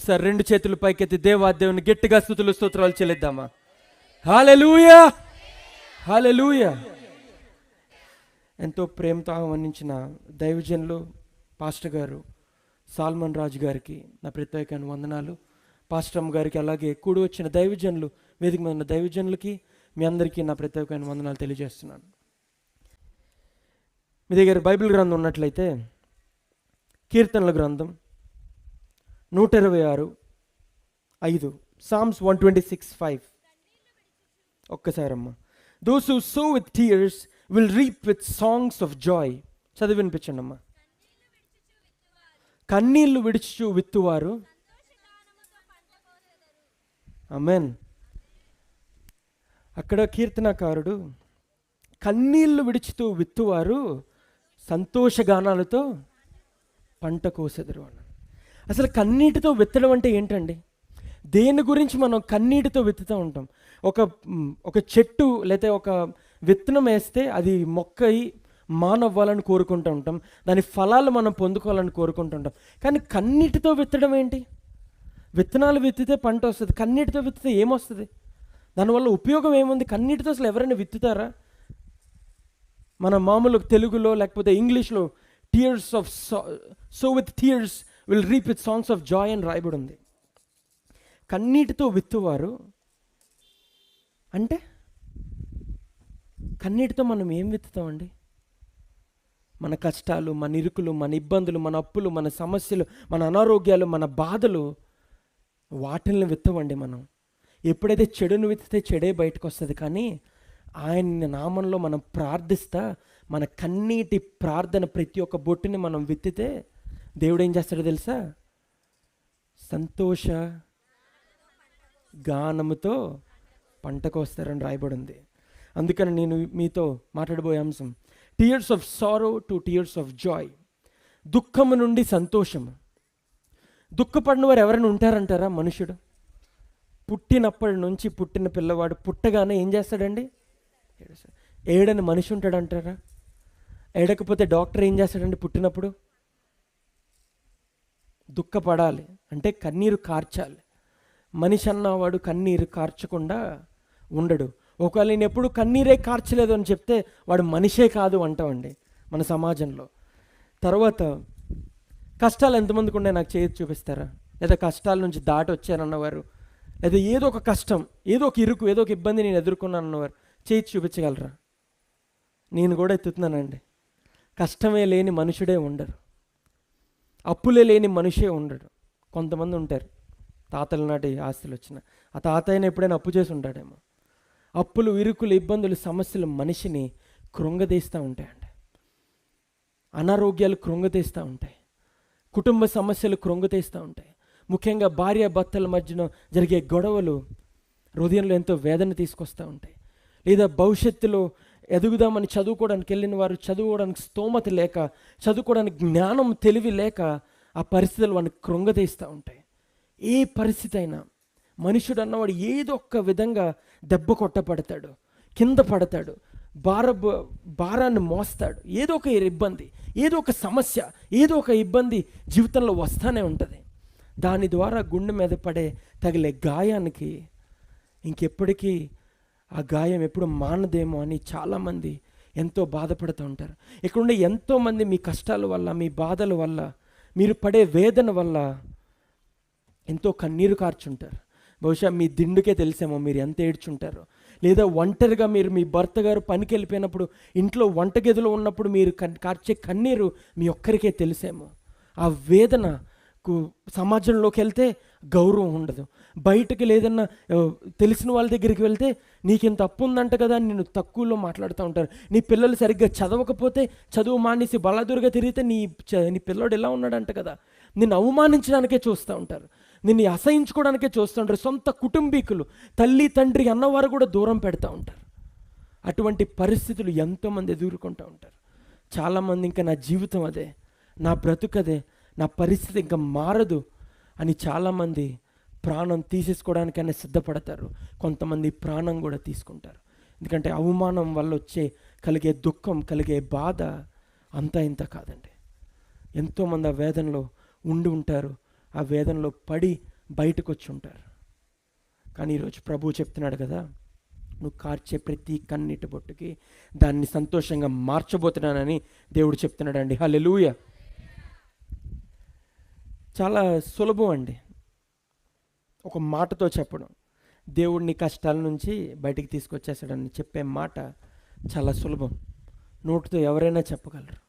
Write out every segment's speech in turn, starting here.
ఒకసారి రెండు చేతులు పైకెత్తి దేవుని గట్టిగా స్తుతులు స్తోత్రాలు చెల్లిద్దామా? హల్లెలూయా, హల్లెలూయా. ఎంతో ప్రేమతో ఆహ్వానించిన దైవజనులు పాస్టర్ గారు సాల్మన్ రాజు గారికి నా ప్రత్యేకమైన వందనాలు. పాస్టర్ అమ్మ గారికి, అలాగే కూడి వచ్చిన దైవజనులు, వేదిక మీద ఉన్న దైవజనులకి, మీ అందరికీ నా ప్రత్యేకమైన వందనాలు తెలియజేస్తున్నాను. మీ దగ్గర బైబిల్ గ్రంథం ఉన్నట్లయితే కీర్తనల గ్రంథం 126:5, Psalms 126:5. ఒక్కసారమ్మా. Those who sow with tears will reap with songs of joy. చదివి వినిపించండి అమ్మా. కన్నీళ్లు విడిచుచు విత్తువారు. ఆమేన్. అక్కడ కీర్తనకారుడు కన్నీళ్లు విడుచుతూ విత్తువారు సంతోషగానాలతో పంట కోసెదరు అన్నాడు. అసలు కన్నీటితో విత్తడం అంటే ఏంటండి? దేని గురించి మనం కన్నీటితో విత్తుతూ ఉంటాం? ఒక చెట్టు లేదా ఒక విత్తనం వేస్తే అది మొక్కయి మానవ్వాలని కోరుకుంటూ ఉంటాం, దాని ఫలాలు మనం పొందుకోవాలని కోరుకుంటూ ఉంటాం. కానీ కన్నీటితో విత్తడం ఏంటి? విత్తనాలు విత్తితే పంట వస్తుంది, కన్నీటితో విత్తితే ఏమొస్తుంది? దానివల్ల ఉపయోగం ఏముంది? కన్నీటితో అసలు ఎవరైనా విత్తుతారా? మన మామూలు తెలుగులో లేకపోతే ఇంగ్లీష్లో tears of so with tears will reap with songs of Joy అని రాయబడి ఉంది. కన్నీటితో విత్తువారు అంటే కన్నీటితో మనం ఏం విత్తుతామండి? మన కష్టాలు, మన ఇరుకులు, మన ఇబ్బందులు, మన అప్పులు, మన సమస్యలు, మన అనారోగ్యాలు, మన బాధలు, వాటిల్ని విత్తవండి మనం. ఎప్పుడైతే చెడును విత్తితే చెడే బయటకు వస్తుంది. కానీ ఆయన నామంలో మనం ప్రార్థిస్తా మన కన్నీటి ప్రార్థన ప్రతి ఒక్క బొట్టుని మనం విత్తితే దేవుడు ఏం చేస్తాడో తెలుసా? సంతోష గానముతో పంటకు వస్తారని రాయబడి ఉంది. అందుకని నేను మీతో మాట్లాడబోయే అంశం tears of sorrow to tears of Joy. దుఃఖము నుండి సంతోషము. దుఃఖపడిన వారు ఎవరైనా ఉంటారంటారా? మనుషుడు పుట్టినప్పటి నుంచి పుట్టిన పిల్లవాడు పుట్టగానే ఏం చేస్తాడండి? ఏడని మనిషి ఉంటాడంటారా? ఏడకపోతే డాక్టర్ ఏం చేస్తాడండి? పుట్టినప్పుడు దుఃఖపడాలి అంటే కన్నీరు కార్చాలి. మనిషి అన్నవాడు కన్నీరు కార్చకుండా ఉండడు. ఒకవేళ నేను ఎప్పుడు కన్నీరే కార్చలేదు అని చెప్తే వాడు మనిషే కాదు అంటామండి మన సమాజంలో. తర్వాత కష్టాలు ఎంతమందికి ఉండే నాకు చేసి చూపిస్తారా? లేదా కష్టాల నుంచి దాటి వచ్చానన్నవారు, లేదా ఏదో ఒక కష్టం, ఏదో ఒక ఇరుకు, ఏదో ఒక ఇబ్బంది నేను ఎదుర్కొన్నాను అన్నవారు చేసి చూపించగలరా? నేను కూడా ఎత్తుతున్నానండి. కష్టమే లేని మనుషుడే ఉండరు, అప్పులే లేని మనిషే ఉండడు. కొంతమంది ఉంటారు, తాతల నాటి ఆస్తులు వచ్చిన ఆ తాతయ్యని ఎప్పుడైనా అప్పు చేసి ఉంటాడేమో. అప్పులు, ఇరుకులు, ఇబ్బందులు, సమస్యలు మనిషిని కృంగదీస్తూ ఉంటాయండి. అనారోగ్యాలు కృంగతీస్తూ ఉంటాయి, కుటుంబ సమస్యలు కృంగతీస్తూ ఉంటాయి. ముఖ్యంగా భార్య భర్తల మధ్యన జరిగే గొడవలు హృదయంలో ఎంతో వేదన తీసుకొస్తూ ఉంటాయి. లేదా భవిష్యత్తులో ఎదుగుదామని చదువుకోవడానికి వెళ్ళిన వారు చదువుకోవడానికి స్తోమత లేక, చదువుకోవడానికి జ్ఞానం, తెలివి లేక ఆ పరిస్థితులు వాడిని కృంగతీస్తూ ఉంటాయి. ఏ పరిస్థితి అయినా మనుషుడు అన్నవాడు ఏదో ఒక విధంగా దెబ్బ కొట్టపడతాడు, కింద పడతాడు, భారాన్ని మోస్తాడు. ఏదో ఒక ఇబ్బంది, ఏదో ఒక సమస్య, ఏదో ఒక ఇబ్బంది జీవితంలో వస్తూనే ఉంటుంది. దాని ద్వారా గుండె మీద పడే తగిలే గాయానికి ఇంకెప్పటికీ ఆ గాయం ఎప్పుడు మానదేమో అని చాలామంది ఎంతో బాధపడుతూ ఉంటారు. ఇక్కడుండే ఎంతోమంది మీ కష్టాల వల్ల, మీ బాధల వల్ల, మీరు పడే వేదన వల్ల ఎంతో కన్నీరు కార్చుంటారు. బహుశా మీ దిండుకే తెలిసేమో మీరు ఎంత ఏడ్చుంటారో. లేదా ఒంటరిగా మీరు మీ భర్త గారు పనికి వెళ్ళిపోయినప్పుడు ఇంట్లో వంటగదిలో ఉన్నప్పుడు మీరు కార్చే కన్నీరు మీ ఒక్కరికే తెలిసేమో. ఆ వేదనకు సమాజంలోకి వెళ్తే గౌరవం ఉండదు. బయటకు లేదన్నా తెలిసిన వాళ్ళ దగ్గరికి వెళ్తే నీకింత అప్పు ఉందంట కదా అని నేను తక్కువలో మాట్లాడుతూ ఉంటారు. నీ పిల్లలు సరిగ్గా చదవకపోతే, చదువు మానేసి బలాదురుగా తిరిగితే నీ పిల్లోడు ఎలా ఉన్నాడంట కదా, నిన్ను అవమానించడానికే చూస్తూ ఉంటారు, నిన్ను అసహించుకోవడానికే చూస్తూ ఉంటారు. సొంత కుటుంబీకులు, తల్లి తండ్రి అన్నవారు కూడా దూరం పెడతా ఉంటారు. అటువంటి పరిస్థితులు ఎంతోమంది ఎదుర్కొంటూ ఉంటారు. చాలామంది ఇంకా నా జీవితం అదే, నా బ్రతుకదే, నా పరిస్థితి ఇంకా మారదు అని చాలామంది ప్రాణం తీసేసుకోవడానికైనా సిద్ధపడతారు. కొంతమంది ప్రాణం కూడా తీసుకుంటారు. ఎందుకంటే అవమానం వల్ల కలిగే దుఃఖం, కలిగే బాధ అంతా ఇంత కాదండి. ఎంతోమంది ఆ వేదనలో ఉండి ఉంటారు. ఆ వేదనలో పడి బయటకు వచ్చి ఉంటారు. కానీ ఈరోజు ప్రభువు చెప్తున్నాడు కదా, నువ్వు కార్చే ప్రతి కన్నీటి బొట్టుకి దాన్ని సంతోషంగా మార్చబోతున్నానని దేవుడు చెప్తున్నాడు అండి. హల్లెలూయా. చాలా సులభం అండి ఒక మాటతో చెప్పడం. దేవుడిని కష్టాల నుంచి బయటికి తీసుకొచ్చేసాడని చెప్పే మాట చాలా సులభం. నోటితో ఎవరైనా చెప్పగలరు.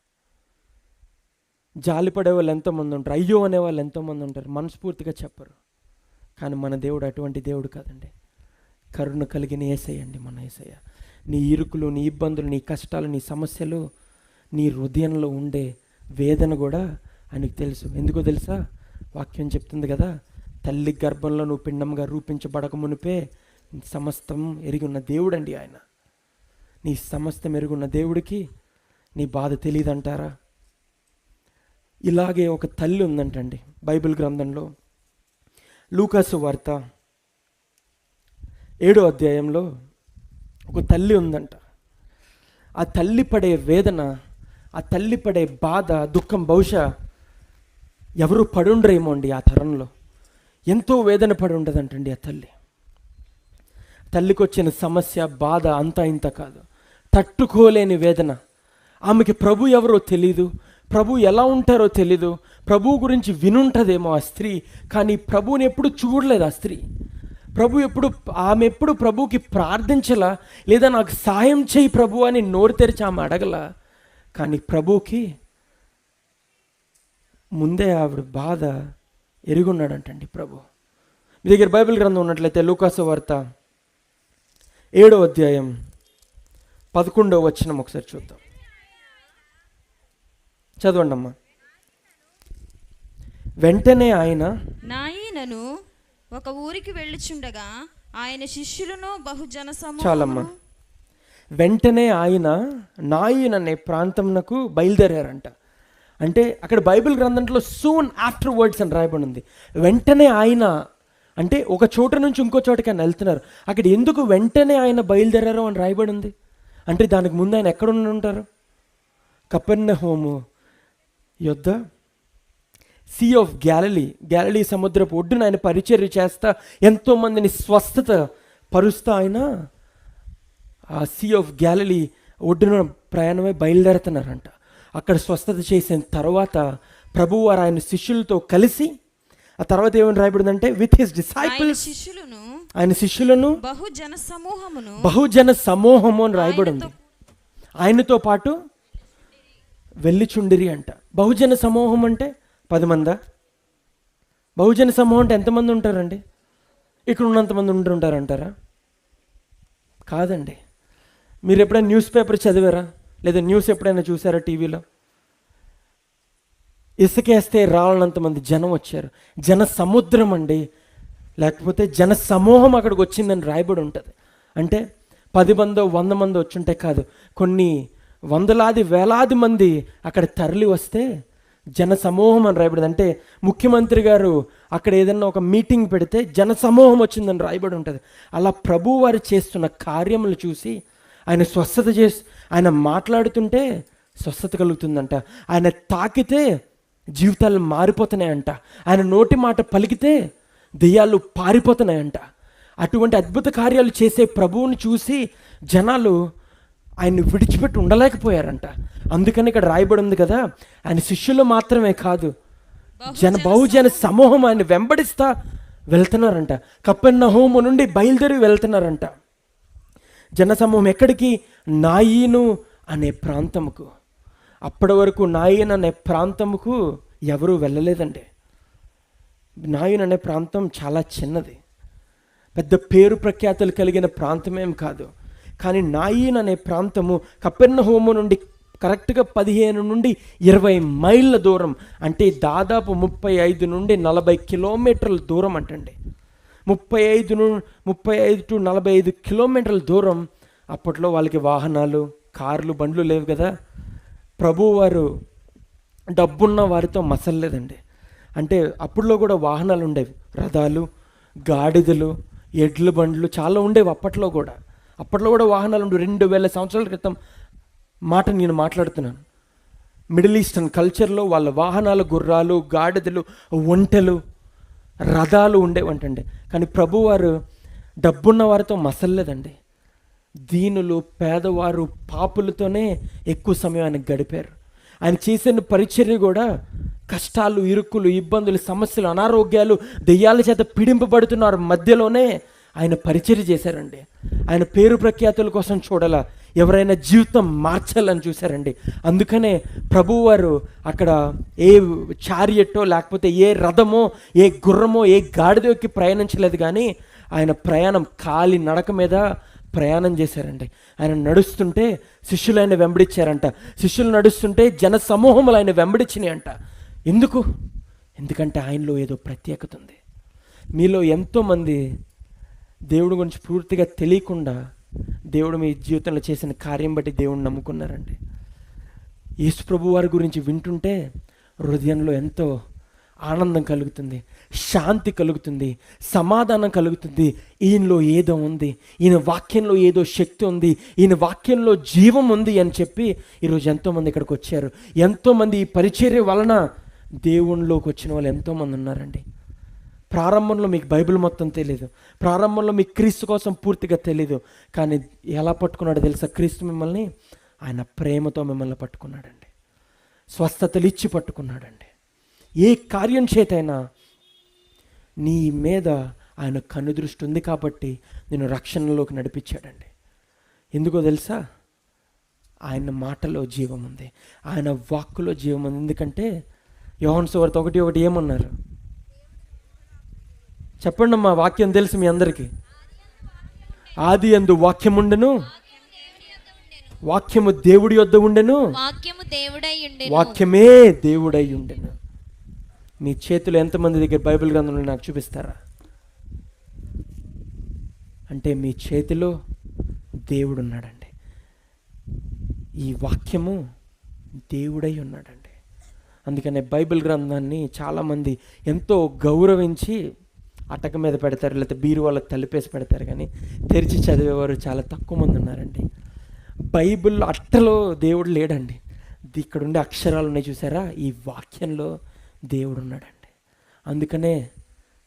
జాలిపడే వాళ్ళు ఎంతోమంది ఉంటారు, అయ్యో అనే వాళ్ళు ఎంతోమంది ఉంటారు, మనస్ఫూర్తిగా చెప్పరు. కానీ మన దేవుడు అటువంటి దేవుడు కాదండి. కరుణ కలిగిన యేసయ్య అండి మన యేసయ్య. నీ ఇరుకులు, నీ ఇబ్బందులు, నీ కష్టాలు, నీ సమస్యలు, నీ హృదయంలో ఉండే వేదన కూడా ఆయనకు తెలుసు. ఎందుకో తెలుసా? వాక్యం చెప్తుంది కదా, తల్లి గర్భంలో నువ్వు పిండంగా రూపించబడక మునిపే సమస్తం ఎరిగున్న దేవుడండి ఆయన. నీ సమస్తం ఎరుగున్న దేవుడికి నీ బాధ తెలియదంటారా? ఇలాగే ఒక తల్లి ఉందంటండి బైబిల్ గ్రంథంలో. లూకాసు వార్త 7వ అధ్యాయంలో ఒక తల్లి ఉందంట. ఆ తల్లి పడే వేదన, ఆ తల్లి పడే బాధ, దుఃఖం బహుశా ఎవరు పడుండ్రేమో అండి. ఆ తరంలో ఎంతో వేదన పడి ఉండదంటండి ఆ తల్లి. తల్లికి వచ్చిన సమస్య, బాధ అంతా ఇంత కాదు, తట్టుకోలేని వేదన. ఆమెకి ప్రభు ఎవరో తెలీదు, ప్రభు ఎలా ఉంటారో తెలీదు. ప్రభు గురించి వినుంటుందేమో ఆ స్త్రీ, కానీ ప్రభువుని ఎప్పుడు చూడలేదు ఆ స్త్రీ. ఆమె ఎప్పుడు ప్రభువుకి ప్రార్థించలా, లేదా నాకు సహాయం చేయి ప్రభు అని నోరు తెరిచి ఆమె అడగల. కానీ ప్రభువుకి ముందే ఆవిడ బాధ ఎరుగున్నాడంటండి ప్రభు. మీ దగ్గర బైబిల్ గ్రంథం ఉన్నట్లయితే లూకాసు వార్త 7వ అధ్యాయం 11వ వచనం ఒకసారి చూద్దాం. చదవండి అమ్మా. వెంటనే నాయనను ఒక ఊరికి వెళ్ళుచుండగా ఆయన శిష్యులను బహుజన సమూహమును. చాలమ్మా. వెంటనే నాయిన్ అనే ప్రాంతంనకు బయలుదేరారంట. అంటే అక్కడ బైబిల్ గ్రంథంలో సూన్ ఆఫ్టర్ వర్డ్స్ అని రాయబడి ఉంది. వెంటనే అంటే ఒక చోట నుంచి ఇంకో చోటకి ఆయన వెళ్తున్నారు. అక్కడ ఎందుకు వెంటనే ఆయన బయలుదేరారో అని రాయబడి ఉంది అంటే దానికి ముందు ఆయన ఎక్కడ ఉంటారు? కపెర్నహూము యొద్ద సీ ఆఫ్ గ్యాలిలీ సముద్రపు ఒడ్డున ఆయన పరిచర్య చేస్తా ఎంతోమందిని స్వస్థత పరుస్తా ఆయన ఆ సీ ఆఫ్ గ్యాలిలీ ఒడ్డున ప్రయాణమై బయలుదేరుతున్నారంట. అక్కడ స్వస్థత చేసిన తర్వాత ప్రభువారు ఆయన శిష్యులతో కలిసి, ఆ తర్వాత ఏమని రాయబడిందంటే విత్ హిస్ డిసైపుల్స్, ఆయన శిష్యులను బహుజన సమూహము అని రాయబడింది. ఆయనతో పాటు వెళ్ళిచుండిరి అంట. బహుజన సమూహం అంటే 10 మందా? బహుజన సమూహం అంటే ఎంతమంది ఉంటారండి? ఇక్కడ ఉన్నంతమంది ఉంటుంటారంటారా? కాదండి. మీరు ఎప్పుడైనా న్యూస్ పేపర్ చదివారా? లేదా న్యూస్ ఎప్పుడైనా చూసారా టీవీలో? ఇసుకేస్తే రావాలన్నంతమంది జనం వచ్చారు. జన సముద్రం అండి, లేకపోతే జన సమూహం అక్కడికి వచ్చిందని రాయబడి ఉంటుంది. అంటే 10 మందో 100 మందో వచ్చుంటే కాదు, కొన్ని వందలాది వేలాది మంది అక్కడ తరలి వస్తే జన సమూహం అని రాయబడింది. అంటే ముఖ్యమంత్రి గారు అక్కడ ఏదన్నా ఒక మీటింగ్ పెడితే జన సమూహం వచ్చిందని రాయబడి ఉంటుంది. అలా ప్రభు వారు చేస్తున్న కార్యములు చూసి ఆయన స్వస్థత ఆయన మాట్లాడుతుంటే స్వస్థత కలుగుతుందంట. ఆయన తాకితే జీవితాలు మారిపోతున్నాయంట. ఆయన నోటి మాట పలికితే దెయ్యాలు పారిపోతున్నాయంట. అటువంటి అద్భుత కార్యాలు చేసే ప్రభువుని చూసి జనాలు ఆయన్ని విడిచిపెట్టి ఉండలేకపోయారంట. అందుకని ఇక్కడ రాయబడి ఉంది కదా, ఆయన శిష్యులు మాత్రమే కాదు, బహుజన సమూహం ఆయన వెంబడిస్తా వెళ్తున్నారంట. కపెర్నహూము నుండి బయలుదేరి వెళ్తున్నారంట. జన సమూహం ఎక్కడికి? నాయీను అనే ప్రాంతముకు. అప్పటి వరకు నాయీన్ అనే ప్రాంతముకు ఎవరూ వెళ్ళలేదండి. నాయీన్ అనే ప్రాంతం చాలా చిన్నది, పెద్ద పేరు ప్రఖ్యాతులు కలిగిన ప్రాంతమేం కాదు. కానీ నాయీన్ అనే ప్రాంతము కపెర్నహూము నుండి కరెక్ట్గా 15 నుండి 20 మైళ్ళ దూరం, అంటే దాదాపు 35 నుండి 40 కిలోమీటర్ల దూరం అంటండి. 35 టు 45 కిలోమీటర్ల దూరం. అప్పట్లో వాళ్ళకి వాహనాలు, కార్లు, బండ్లు లేవు కదా. ప్రభువారు డబ్బున్న వారితో మసల్లేదండి. అంటే అప్పుడులో కూడా వాహనాలు ఉండేవి, రథాలు, గాడిదలు, ఎడ్ల బండ్లు చాలా ఉండేవి. అప్పట్లో కూడా వాహనాలు ఉండేవి. 2000 సంవత్సరాల క్రితం మాట నేను మాట్లాడుతున్నాను. మిడిల్ ఈస్టర్న్ కల్చర్లో వాళ్ళ వాహనాలు, గుర్రాలు, గాడిదలు, ఒంటెలు రథాలు ఉండేవంటండి. కానీ ప్రభువారు డబ్బున్న వారితో మసల్లేదండి. దీనులు, పేదవారు, పాపులతోనే ఎక్కువ సమయం ఆయన గడిపారు. ఆయన చేసిన పరిచర్య కూడా కష్టాలు, ఇరుకులు, ఇబ్బందులు, సమస్యలు, అనారోగ్యాలు, దెయ్యాల చేత పీడింపబడుతున్నారు మధ్యలోనే ఆయన పరిచర్య చేశారండి. ఆయన పేరు ప్రఖ్యాతుల కోసం చూడాల, ఎవరైనా జీవితం మార్చాలని చూశారండి. అందుకనే ప్రభువారు అక్కడ ఏ చారియట్టో లేకపోతే ఏ రథమో ఏ గుర్రమో ఏ గాడిదోకి ప్రయాణించలేదు, కానీ ఆయన ప్రయాణం కాలి నడక మీద ప్రయాణం చేశారండి. ఆయన నడుస్తుంటే శిష్యులు ఆయన వెంబడించారంట. శిష్యులు నడుస్తుంటే జన సమూహములు ఆయన వెంబడించినాయి అంట. ఎందుకంటే ఆయనలో ఏదో ప్రత్యేకత ఉంది. మీలో ఎంతోమంది దేవుడి గురించి పూర్తిగా తెలియకుండా దేవుడు మీ జీవితంలో చేసిన కార్యం బట్టి దేవుడిని నమ్ముకున్నారండి. యేసు ప్రభు వారి గురించి వింటుంటే హృదయంలో ఎంతో ఆనందం కలుగుతుంది, శాంతి కలుగుతుంది, సమాధానం కలుగుతుంది. ఈయనలో ఏదో ఉంది, ఈయన వాక్యంలో ఏదో శక్తి ఉంది, ఈయన వాక్యంలో జీవం ఉంది అని చెప్పి ఈరోజు ఎంతోమంది ఇక్కడికి వచ్చారు. ఎంతోమంది ఈ పరిచర్య వలన దేవునిలోకి వచ్చిన వాళ్ళు ఎంతోమంది ఉన్నారండి. ప్రారంభంలో మీకు బైబిల్ మొత్తం తెలీదు, ప్రారంభంలో మీకు క్రీస్తు కోసం పూర్తిగా తెలీదు, కానీ ఎలా పట్టుకున్నాడో తెలుసా? క్రీస్తు మిమ్మల్ని ఆయన ప్రేమతో మిమ్మల్ని పట్టుకున్నాడండి, స్వస్థతలు ఇచ్చి పట్టుకున్నాడండి. ఏ కార్యం చేతైనా నీ మీద ఆయన కనుదృష్టి ఉంది కాబట్టి నేను రక్షణలోకి నడిపించాడండి. ఎందుకో తెలుసా? ఆయన మాటలో జీవం ఉంది, ఆయన వాక్కులో జీవం ఉంది. ఎందుకంటే యోహాను సువార్త 1:1 ఏమన్నారు చెప్పండి అమ్మా, వాక్యం తెలుసు మీ అందరికీ. ఆది యందు వాక్యముండెను, వాక్యము దేవుడి యొద్ద ఉండెను, వాక్యమే దేవుడై ఉండెను. మీ చేతిలో ఎంతమంది దగ్గర బైబిల్ గ్రంథంలో నాకు చూపిస్తారా? అంటే మీ చేతిలో దేవుడు ఉన్నాడండి. ఈ వాక్యము దేవుడై ఉన్నాడండి. అందుకనే బైబిల్ గ్రంథాన్ని చాలామంది ఎంతో గౌరవించి అటక మీద పెడతారు, లేకపోతే బీరువాళ్ళకి తలిపేసి పెడతారు, కానీ తెరిచి చదివేవారు చాలా తక్కువ మంది ఉన్నారండి. బైబిల్ అట్టలో దేవుడు లేడండి. ఇక్కడ ఉండే అక్షరాలు ఉన్నాయి చూసారా, ఈ వాక్యంలో దేవుడు ఉన్నాడండి. అందుకనే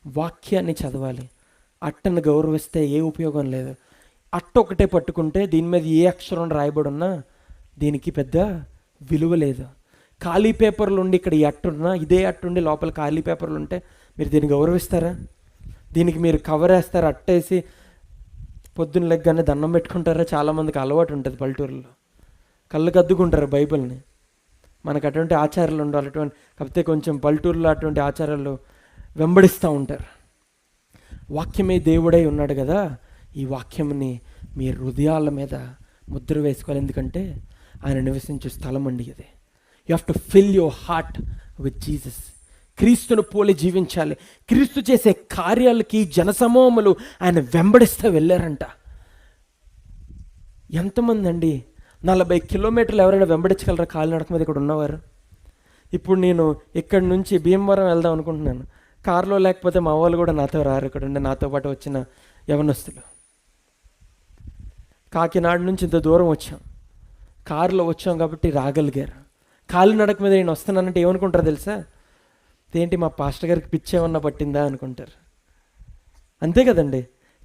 వాక్యాన్ని చదవాలి. అట్టను గౌరవిస్తే ఏ ఉపయోగం లేదు. అట్ట ఒకటే పట్టుకుంటే దీని మీద ఏ అక్షరం రాయబడి ఉన్నా దీనికి పెద్ద విలువ లేదు. ఖాళీ పేపర్లు ఉండి ఇక్కడ ఈ అట్టున్నా, ఇదే అట్టుండి లోపల ఖాళీ పేపర్లు ఉంటే మీరు దీన్ని గౌరవిస్తారా? దీనికి మీరు కవర్ వేస్తారా? అట్టేసి పొద్దున్న లెగ్గానే దండం పెట్టుకుంటారా? చాలామందికి అలవాటు ఉంటుంది పల్లెటూరులో, కళ్ళు కద్దుకుంటారు బైబిల్ని. మనకు అటువంటి ఆచారాలు ఉండాలి, అటువంటి కాకపోతే కొంచెం పల్లెటూరులో అటువంటి ఆచారాలు వెంబడిస్తూ ఉంటారు. వాక్యమే దేవుడై ఉన్నాడు కదా, ఈ వాక్యంని మీ హృదయాల మీద ముద్ర వేసుకోవాలి. ఎందుకంటే ఆయన నివసించే స్థలం అండి ఇది. You have to fill your heart with Jesus. క్రీస్తును పోలి జీవించాలి. క్రీస్తు చేసే కార్యాలకి జనసమూహములు ఆయన వెంబడిస్తూ వెళ్ళారంట. ఎంతమంది అండి 40 కిలోమీటర్లు ఎవరైనా వెంబడించగలరా కాలినడక మీద ఇక్కడ ఉన్నవారు? ఇప్పుడు నేను ఇక్కడి నుంచి భీమవరం వెళ్దాం అనుకుంటున్నాను, కారులో లేకపోతే మా వాళ్ళు కూడా నాతో రారు. ఇక్కడ ఉండే నాతో పాటు వచ్చిన యవనస్తులు కాకినాడ నుంచి ఇంత దూరం వచ్చాం, కారులో వచ్చాం కాబట్టి రాగలిగారు. కాలినడక మీద నేను వస్తున్నానంటే ఏమనుకుంటారు తెలుసా? ఏంటి మా పాస్టర్ గారికి పిచ్చేమన్నా పట్టిందా అనుకుంటారు. అంతే కదండి.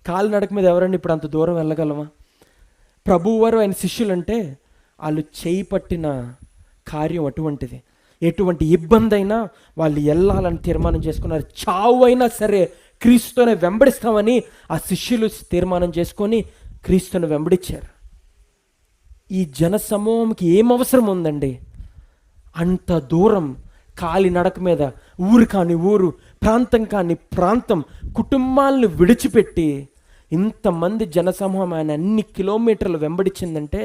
కాలినడక మీద ఎవరండి ఇప్పుడు అంత దూరం వెళ్ళగలమా? ప్రభువారు ఆయన శిష్యులంటే వాళ్ళు చేయి పట్టిన కార్యం అటువంటిది. ఎటువంటి ఇబ్బంది అయినా వాళ్ళు వెళ్ళాలని తీర్మానం చేసుకున్నారు. చావు అయినా సరే క్రీస్తునే వెంబడిస్తామని ఆ శిష్యులు తీర్మానం చేసుకొని క్రీస్తుని వెంబడించారు. ఈ జన సమూహంకి ఏం అవసరం ఉందండి? అంత దూరం కాలి నడక మీద, ఊరు కాని ఊరు, ప్రాంతం కాని ప్రాంతం, కుటుంబాలను విడిచిపెట్టి ఇంతమంది జనసమూహం ఆయన అన్ని కిలోమీటర్లు వెంబడించిందంటే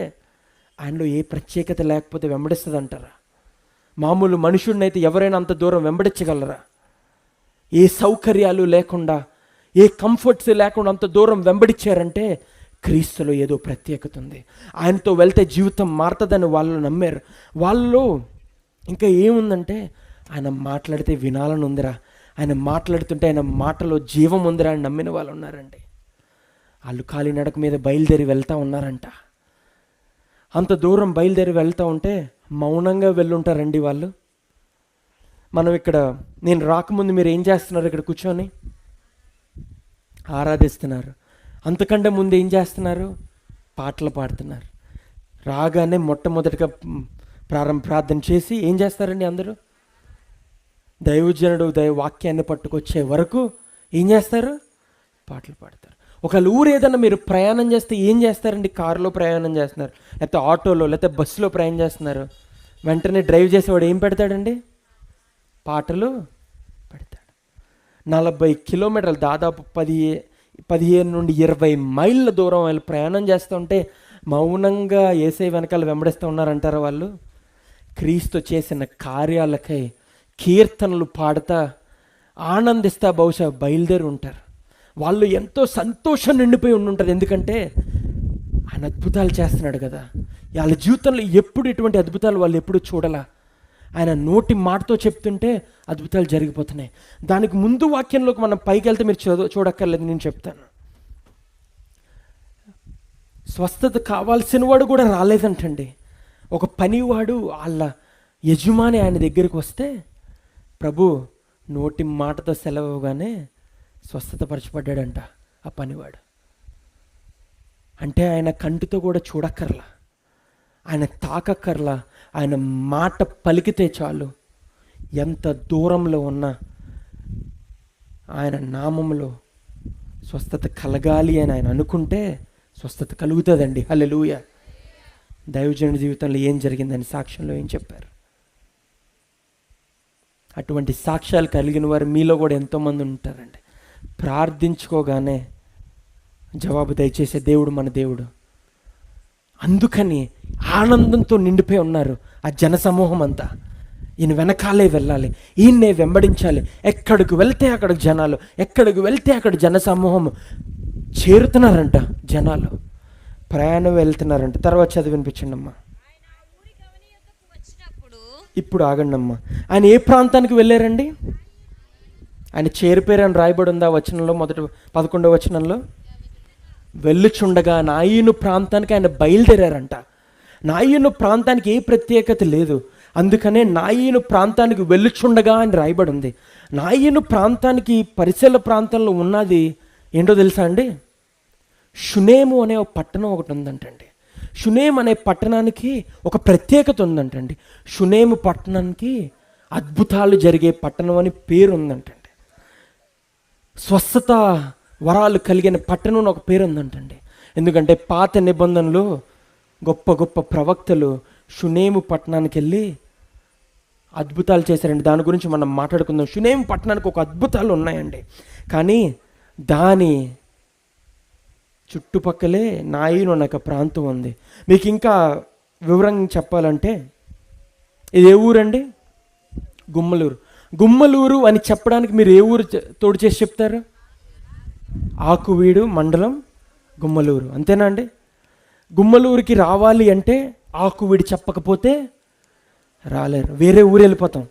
ఆయనలో ఏ ప్రత్యేకత లేకపోతే వెంబడిస్తుంది అంటారా? మామూలు మనుషుడినైతే ఎవరైనా అంత దూరం వెంబడించగలరా? ఏ సౌకర్యాలు లేకుండా, ఏ కంఫర్ట్స్ లేకుండా అంత దూరం వెంబడించారంటే క్రీస్తులో ఏదో ప్రత్యేకత ఉంది. ఆయనతో వెళ్తే జీవితం మారుతుందని వాళ్ళు నమ్మారు. వాళ్ళు ఇంకా ఏముందంటే ఆయన మాట్లాడితే వినాలని ఉందిరా, ఆయన మాట్లాడుతుంటే ఆయన మాటలో జీవం ఉందిరా అని నమ్మిన వాళ్ళు ఉన్నారండి. వాళ్ళు కాలినడక మీద బయలుదేరి వెళ్తూ ఉన్నారంట. అంత దూరం బయలుదేరి వెళ్తూ ఉంటే మౌనంగా వెళ్ళుంటారండి వాళ్ళు. మనం ఇక్కడ, నేను రాకముందు మీరు ఏం చేస్తున్నారు? ఇక్కడ కూర్చొని ఆరాధిస్తున్నారు. అంతకంటే ముందు ఏం చేస్తున్నారు? పాటలు పాడుతున్నారు. రాగానే మొట్టమొదటిగా ప్రార్థన చేసి ఏం చేస్తారండి అందరూ? దైవజనుడు వాక్యాన్ని పట్టుకొచ్చే వరకు ఏం చేస్తారు? పాటలు పాడతారు. ఒకవేళ ఊరు ఏదైనా మీరు ప్రయాణం చేస్తే ఏం చేస్తారండి? కారులో ప్రయాణం చేస్తున్నారు, లేకపోతే ఆటోలో, లేకపోతే బస్సులో ప్రయాణం చేస్తున్నారు. వెంటనే డ్రైవ్ చేసేవాడు ఏం పెడతాడండి? పాటలు పెడతాడు. 40 కిలోమీటర్లు, దాదాపు 15 నుండి 20 మైళ్ళ దూరం వాళ్ళు ప్రయాణం చేస్తుంటే మౌనంగా యేసయ్య వెనకాల వెంబడిస్తూ ఉన్నారంటారా వాళ్ళు? క్రీస్తు చేసిన కార్యాలకై కీర్తనలు పాడుతా ఆనందిస్తా బహుశా బయలుదేరి ఉంటారు. వాళ్ళు ఎంతో సంతోషం నిండిపోయి ఉండుంటారు. ఎందుకంటే ఆయన అద్భుతాలు చేస్తున్నాడు కదా. వాళ్ళ జీవితంలో ఎప్పుడు ఇటువంటి అద్భుతాలు వాళ్ళు ఎప్పుడు చూడలా. ఆయన నోటి మాటతో చెప్తుంటే అద్భుతాలు జరిగిపోతున్నాయి. దానికి ముందు వాక్యంలోకి మనం పైకి వెళ్తే మీరు చూడక్కర్లేదు, నేను చెప్తాను. స్వస్థత కావాల్సిన వాడు కూడా రాలేదంటండి. ఒక పనివాడు వాళ్ళ యజమాని ఆయన దగ్గరికి వస్తే ప్రభు నోటి మాటతో సెలవుగానే స్వస్థతపరచబడ్డాడంట ఆ పనివాడు. అంటే ఆయన కంటితో కూడా చూడక్కర్లా, ఆయన తాకక్కర్లా, ఆయన మాట పలికితే చాలు ఎంత దూరంలో ఉన్నా ఆయన నామంలో స్వస్థత కలగాలి అని ఆయన అనుకుంటే స్వస్థత కలుగుతుందండి. హల్లెలూయా. దైవజనుడి జీవితంలో ఏం జరిగిందని సాక్ష్యంలో ఏం చెప్పారు? అటువంటి సాక్ష్యాలు కలిగిన వారు మీలో కూడా ఎంతోమంది ఉంటారండి. ప్రార్థించుకోగానే జవాబు దయచేసే దేవుడు మన దేవుడు. అందుకని ఆనందంతో నిండిపోయి ఉన్నారు ఆ జనసమూహం అంతా. ఈయన వెనకాలే వెళ్ళాలి, ఈయన్నే వెంబడించాలి. ఎక్కడికి వెళ్తే అక్కడికి జనాలు, ఎక్కడికి వెళ్తే అక్కడ జనసమూహం చేరుతున్నారంట. జనాలు ప్రయాణం వెళ్తున్నారంట. తర్వాత చదివినిపించండి అమ్మా. ఇప్పుడు ఆగండి అమ్మా. ఆయన ఏ ప్రాంతానికి వెళ్ళారండి? ఆయన చేరిపోయారని రాయబడి ఉందా వచనంలో, మొదటి 11వ వచనంలో? వెళ్ళుచుండగా నాయీను ప్రాంతానికి ఆయన బయలుదేరారంట. నాయీను ప్రాంతానికి ఏ ప్రత్యేకత లేదు, అందుకనే నాయీను ప్రాంతానికి వెళ్ళుచుండగా అని రాయబడి ఉంది. నాయీను ప్రాంతానికి పరిసర ప్రాంతంలో ఉన్నది ఏంటో తెలుసా అండి? షునేము అనే ఒక పట్టణం ఒకటి ఉందంటండి. షునేము అనే పట్టణానికి ఒక ప్రత్యేకత ఉందంటండి. షునేము పట్టణానికి అద్భుతాలు జరిగే పట్టణం అని పేరు ఉందంటండి. స్వస్థత వరాలు కలిగిన పట్టణం ఒక పేరు ఉందంటండి. ఎందుకంటే పాత నిబంధనలు గొప్ప గొప్ప ప్రవక్తలు షునేము పట్టణానికి వెళ్ళి అద్భుతాలు చేశారండి. దాని గురించి మనం మాట్లాడుకుందాం. షునేము పట్టణానికి ఒక అద్భుతాలు ఉన్నాయండి. కానీ దాని చుట్టుపక్కలే నాయీను అనే ఒక ప్రాంతం ఉంది. మీకు ఇంకా వివరంగా చెప్పాలంటే ఇది ఏ ఊరండి? గుమ్మలూరు. గుమ్మలూరు అని చెప్పడానికి మీరు ఏ ఊరు తోడు చేసి చెప్తారు? ఆకువీడు మండలం గుమ్మలూరు, అంతేనా అండి? గుమ్మలూరుకి రావాలి అంటే ఆకువీడు చెప్పకపోతే రాలేరు. వేరే ఊరు వెళ్ళిపోతాం.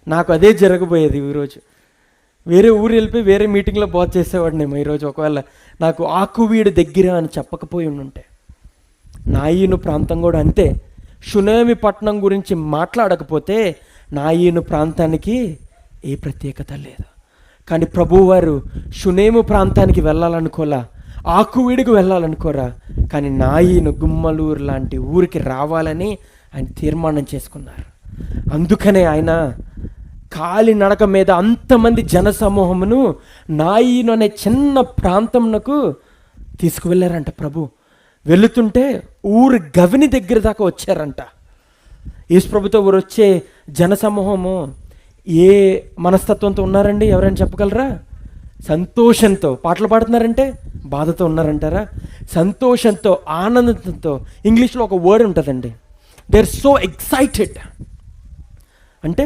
నాకు అదే జరగబోయేది ఈరోజు. వేరే ఊరు వెళ్ళిపోయి వేరే మీటింగ్లో బాగా చేసేవాడినేమో ఈరోజు, ఒకవేళ నాకు ఆకువీడు దగ్గర అని చెప్పకపోయి ఉంటే. నాయీను ప్రాంతం కూడా అంతే. షునేము పట్టణం గురించి మాట్లాడకపోతే నాయీను ప్రాంతానికి ఏ ప్రత్యేకత లేదు. కానీ ప్రభువారు షునేము ప్రాంతానికి వెళ్ళాలనుకోలా, ఆకువీడికి వెళ్ళాలనుకోరా, కానీ నాయీను గుమ్మలూరు లాంటి ఊరికి రావాలని ఆయన తీర్మానం చేసుకున్నారు. అందుకనే ఆయన కాలినడక మీద అంతమంది జనసమూహమును నాయీను అనే చిన్న ప్రాంతంకు తీసుకువెళ్ళారంట ప్రభు. వెళుతుంటే ఊరు గవిని దగ్గర దాకా వచ్చారంట. యేసుప్రభుతో ఊరు వచ్చే జనసమూహము ఏ మనస్తత్వంతో ఉన్నారండి? ఎవరైనా చెప్పగలరా? సంతోషంతో. పాటలు పాడుతున్నారంటే బాధతో ఉన్నారంటారా? సంతోషంతో, ఆనందంతో. ఇంగ్లీష్లో ఒక వర్డ్ ఉంటుందండి, దే ఆర్ సో ఎక్సైటెడ్. అంటే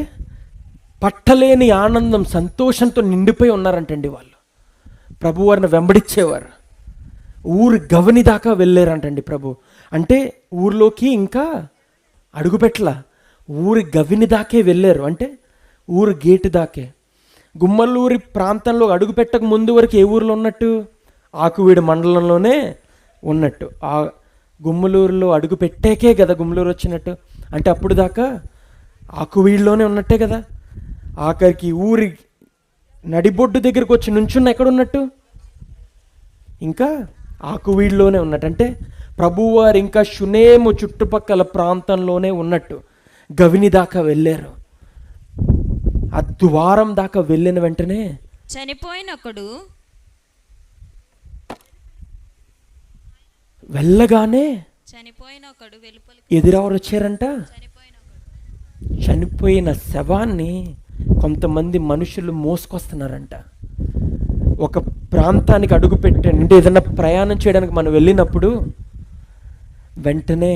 పట్టలేని ఆనందం, సంతోషంతో నిండిపోయి ఉన్నారంటండి వాళ్ళు. ప్రభువారిని వెంబడించేవారు. ఊరు గవని దాకా వెళ్ళారంటండి ప్రభు. అంటే ఊర్లోకి ఇంకా అడుగుపెట్టలా, ఊరి గవిని దాకే వెళ్ళారు. అంటే ఊరు గేటు దాకే. గుమ్మలూరి ప్రాంతంలో అడుగుపెట్టక ముందు వరకు ఏ ఊరిలో ఉన్నట్టు? ఆకువీడు మండలంలోనే ఉన్నట్టు. ఆ గుమ్మలూరులో అడుగు పెట్టాకే కదా గుమ్మలూరు వచ్చినట్టు. అంటే అప్పుడు దాకా ఆకువీడులోనే ఉన్నట్టే కదా. ఆఖరికి ఊరి నడిబొడ్డు దగ్గరికి వచ్చి నుంచున్న ఎక్కడున్నట్టు, ఇంకా ఆకువీడులోనే ఉన్నట్టు. అంటే ప్రభువారు ఇంకా షునేము చుట్టుపక్కల ప్రాంతంలోనే ఉన్నట్టు. గవిని దాకా వెళ్ళారు. ఆ ద్వారం దాకా వెళ్ళిన వెంటనే చనిపోయినొకడు వెళ్ళగానే వెలుపలికి ఎదురెవరు వచ్చారంట? చనిపోయిన శవాన్ని కొంతమంది మనుషులు మోసుకొస్తున్నారంట. ఒక ప్రాంతానికి అడుగు పెట్టండి, అంటే ఏదైనా ప్రయాణం చేయడానికి మనం వెళ్ళినప్పుడు వెంటనే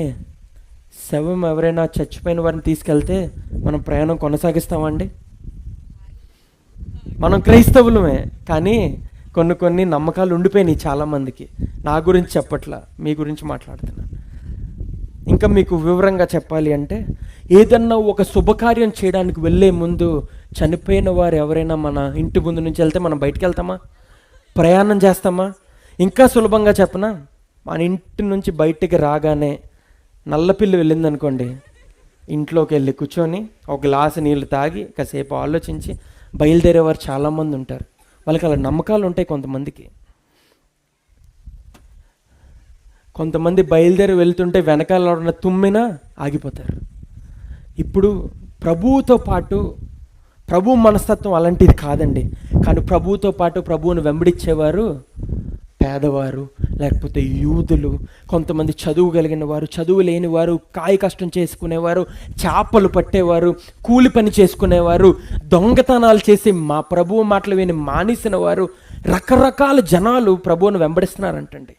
శవం ఎవరైనా చచ్చిపోయిన వారిని తీసుకెళ్తే మనం ప్రయాణం కొనసాగిస్తామండి? మనం క్రైస్తవులమే, కానీ కొన్ని నమ్మకాలు ఉండిపోయినాయి చాలామందికి. నా గురించి చెప్పట్లా, మీ గురించి మాట్లాడుతున్నాను. ఇంకా మీకు వివరంగా చెప్పాలి అంటే, ఏదన్నా ఒక శుభకార్యం చేయడానికి వెళ్ళే ముందు చనిపోయిన వారు ఎవరైనా మన ఇంటి ముందు నుంచి వెళ్తే మనం బయటికి వెళ్తామా? ప్రయాణం చేస్తామా? ఇంకా సులభంగా చెప్పనా, మన ఇంటి నుంచి బయటికి రాగానే నల్లపిల్లి వెళ్ళిందనుకోండి, ఇంట్లోకి వెళ్ళి కూర్చొని ఒక గ్లాసు నీళ్ళు తాగి కాసేపు ఆలోచించి బయలుదేరేవారు చాలామంది ఉంటారు. వాళ్ళకి అలా నమ్మకాలు ఉంటాయి కొంతమందికి. కొంతమంది బయలుదేరి వెళ్తుంటే వెనకాల ఉన్న తుమ్మినా ఆగిపోతారు. ఇప్పుడు ప్రభువుతో పాటు, ప్రభు మనస్తత్వం అలాంటిది కాదండి, కానీ ప్రభువుతో పాటు ప్రభువును వెంబడించేవారు పేదవారు, లేకపోతే యూదులు, కొంతమంది చదువు కలిగిన వారు, చదువు లేని వారు, కాయ కష్టం చేసుకునేవారు, చేపలు పట్టేవారు, కూలి పని చేసుకునేవారు, దొంగతనాలు చేసి మా ప్రభువు మాటలు విని మానేసిన వారు, రకరకాల జనాలు ప్రభువును వెంబడిస్తున్నారంటండి.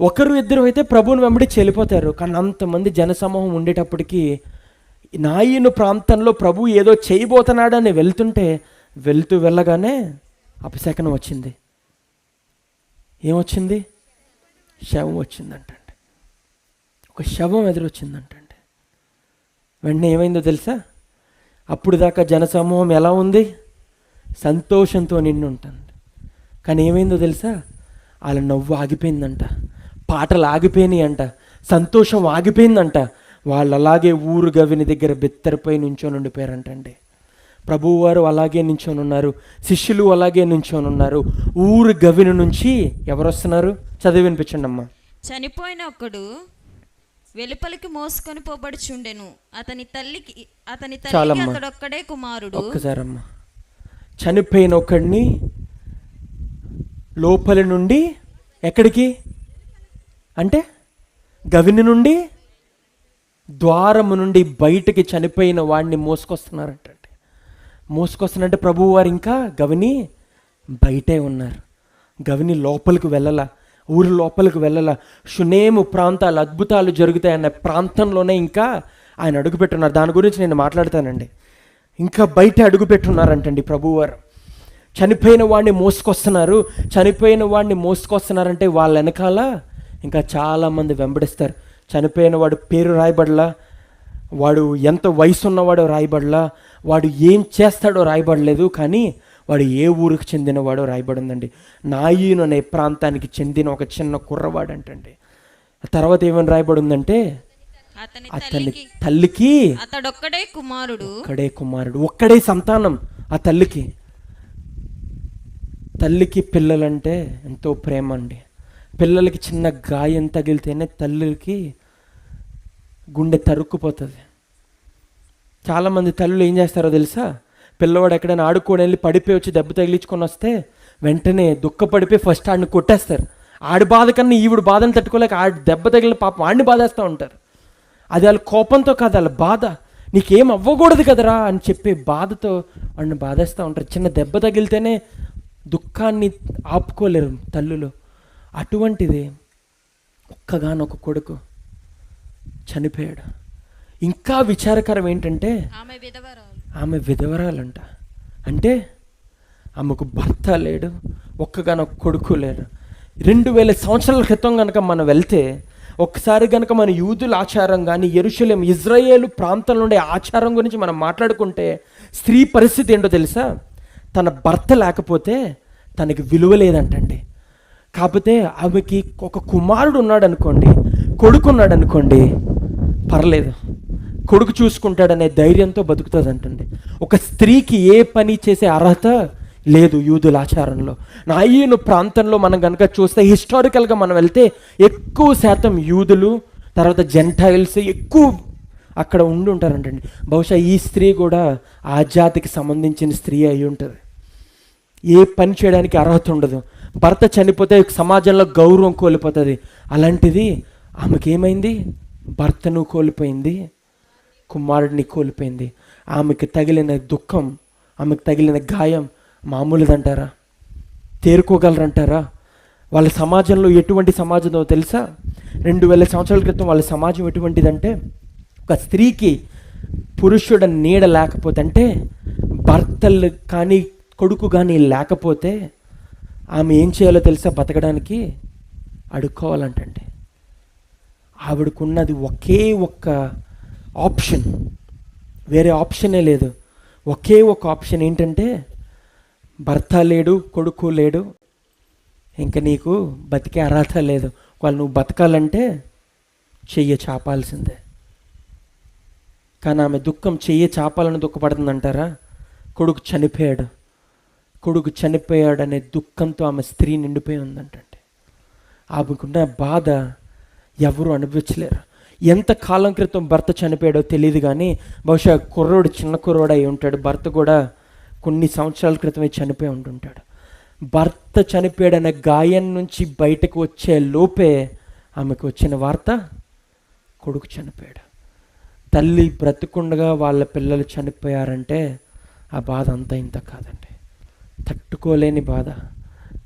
ఒకరు ఇద్దరు అయితే ప్రభువును వెంబడించి వెళ్ళిపోతారు, కానీ అంతమంది జనసమూహం ఉండేటప్పటికీ నాయను ప్రాంతంలో ప్రభు ఏదో చేయబోతున్నాడని వెళ్తూ వెళ్ళగానే అపశకనం వచ్చింది. ఏమొచ్చింది? శవం వచ్చిందంటండి. ఒక శవం ఎదురొచ్చిందంటండి. వెంటనే ఏమైందో తెలుసా? అప్పుడు దాకా జనసమూహం ఎలా ఉంది? సంతోషంతో నిండి ఉంటుంది. కానీ ఏమైందో తెలుసా? వాళ్ళ నవ్వు ఆగిపోయిందంట, పాటలు ఆగిపోయినాయి అంట, సంతోషం ఆగిపోయిందంట. వాళ్ళు అలాగే ఊరు గవిని దగ్గర బెత్తరిపోయి నుంచొని ఉండిపోయారంటండి. ప్రభువారు అలాగే నించొని ఉన్నారు, శిష్యులు అలాగే నించొని ఉన్నారు. ఊరు గవిని నుంచి ఎవరు వస్తున్నారు? చదివి వినిపించండి అమ్మా. చనిపోయిన ఒకడు వెలుపలికి మోసుకొని పోబడుచుండెను. అతని తల్లికి అతడొక్కడే కుమారుడు. ఒక్కసారమ్మా, చనిపోయిన ఒకడిని లోపలి నుండి ఎక్కడికి అంటే గవిని నుండి, ద్వారము నుండి బయటికి చనిపోయిన వాడిని మోసుకొస్తున్నారంటండి. మోసుకొస్తున్నారంటే ప్రభువు వారు ఇంకా గవిని బయటే ఉన్నారు. గవిని లోపలికి వెళ్ళాల, ఊరి లోపలికి వెళ్ళాల. షునేము ప్రాంతాలు అద్భుతాలు జరుగుతాయన్న ప్రాంతంలోనే ఇంకా ఆయన అడుగుపెట్టున్నారు. దాని గురించి నేను మాట్లాడతానండి. ఇంకా బయట అడుగుపెట్టున్నారంటండి ప్రభువారు. చనిపోయిన వాడిని మోసుకొస్తున్నారు. చనిపోయిన వాడిని మోసుకొస్తున్నారంటే వాళ్ళ వెనకాల ఇంకా చాలామంది వెంబడిస్తారు. చనిపోయిన వాడు పేరు రాయబడలా, వాడు ఎంత వయసు ఉన్నవాడో రాయబడలా, వాడు ఏం చేస్తాడో రాయబడలేదు, కానీ వాడు ఏ ఊరికి చెందినవాడో రాయబడిందండి. నాయీను అనే ప్రాంతానికి చెందిన ఒక చిన్న కుర్రవాడు అంటండి. తర్వాత ఏమని రాయబడిందంటే అతని తల్లికి అతడొక్కడే కుమారుడు, ఒక్కడే సంతానం ఆ తల్లికి. తల్లికి పిల్లలంటే ఎంతో ప్రేమ అండి. పిల్లలకి చిన్న గాయం తగిలితేనే తల్లికి గుండె తరుక్కుపోతుంది. చాలామంది తల్లులు ఏం చేస్తారో తెలుసా? పిల్లవాడు ఎక్కడైనా ఆడుకొని వెళ్ళి పడిపోయి వచ్చి దెబ్బ తగిలించుకొని వస్తే వెంటనే దుఃఖపడిపోయి ఫస్ట్ ఆడిని కొట్టేస్తారు. ఆడి బాధ కన్నా ఈవిడ బాధను తట్టుకోలేక ఆడి దెబ్బ తగిలిన పాపం ఆడిని బాధేస్తూ ఉంటారు. అది వాళ్ళ కోపంతో కాదు, వాళ్ళ బాధ. నీకేం అవ్వకూడదు కదరా అని చెప్పి బాధతో వాడిని బాధేస్తూ ఉంటారు. చిన్న దెబ్బ తగిలితేనే దుఃఖాన్ని ఆపుకోలేరు తల్లులు. అటువంటిది ఒక్కగానొక కొడుకు చనిపోయాడు. ఇంకా విచారకరం ఏంటంటే ఆమె విధవరాలంట. అంటే ఆమెకు భర్త లేడు, ఒక్కగానొక కొడుకు లేడు. 2000 సంవత్సరాల క్రితం కనుక మనం వెళ్తే, ఒకసారి కనుక మన యూదుల ఆచారం కానీ యెరూషలేం ఇజ్రాయేలు ప్రాంతంలో ఉండే ఆచారం గురించి మనం మాట్లాడుకుంటే, స్త్రీ పరిస్థితి ఏంటో తెలుసా? తన భర్త లేకపోతే తనకి విలువ లేదంటండి. కాకపోతే ఆమెకి ఒక కుమారుడు ఉన్నాడు అనుకోండి, కొడుకు ఉన్నాడు అనుకోండి, పర్లేదు. కొడుకు చూసుకుంటాడనే ధైర్యంతో బతుకుతుంది అంటండి. ఒక స్త్రీకి ఏ పని చేసే అర్హత లేదు యూదుల ఆచారంలో. నాయను ప్రాంతంలో మనం కనుక చూస్తే హిస్టారికల్గా మనం వెళ్తే ఎక్కువ శాతం యూదులు, తర్వాత జెంటైల్స్ ఎక్కువ అక్కడ ఉండి ఉంటారంటండి. బహుశా ఈ స్త్రీ కూడా ఆ జాతికి సంబంధించిన స్త్రీ అయి ఉంటుంది. ఏ పని చేయడానికి అర్హత ఉండదు. భర్త చనిపోతే సమాజంలో గౌరవం కోల్పోతుంది. అలాంటిది ఆమెకి ఏమైంది? భర్తను కోల్పోయింది, కుమారుడిని కోల్పోయింది. ఆమెకు తగిలిన దుఃఖం, ఆమెకు తగిలిన గాయం మామూలుదంటారా? తేరుకోగలరంటారా? వాళ్ళ సమాజంలో ఎటువంటి సమాజంలో తెలుసా? 2000 సంవత్సరాల క్రితం వాళ్ళ సమాజం ఎటువంటిదంటే, ఒక స్త్రీకి పురుషుడు నీడ లేకపోతే, అంటే భర్తలు కానీ కొడుకు కానీ లేకపోతే ఆమె ఏం చేయాలో తెలుసా? బతకడానికి అడుక్కోవాలంటండి. ఆవిడకున్నది ఒకే ఒక్క ఆప్షన్, వేరే ఆప్షనే లేదు. ఒకే ఒక ఆప్షన్ ఏంటంటే, భర్త లేడు, కొడుకు లేడు, ఇంకా నీకు బతికే అర్హత లేదు. వాళ్ళు నువ్వు బతకాలంటే చెయ్యి చాపాల్సిందే. కానీ ఆమె దుఃఖం చెయ్యి చాపాలని దుఃఖపడుతుందంటారా? కొడుకు చనిపోయాడనే దుఃఖంతో ఆమె స్త్రీ నిండిపోయి ఉందంటండి. ఆమెకున్న బాధ ఎవరు అనుభవించలేరు. ఎంత కాలం క్రితం భర్త చనిపోయాడో తెలియదు, కానీ బహుశా చిన్న కుర్రోడు అయి ఉంటాడు. భర్త కూడా కొన్ని సంవత్సరాల క్రితమే చనిపోయి ఉంటుంటాడు. భర్త చనిపోయాడనే గాయం నుంచి బయటకు వచ్చే లోపే ఆమెకు వచ్చిన వార్త, కొడుకు చనిపోయాడు. తల్లి బ్రతుకుండగా వాళ్ళ పిల్లలు చనిపోయారంటే ఆ బాధ అంత ఇంత కాదండి. తట్టుకోలేని బాధ.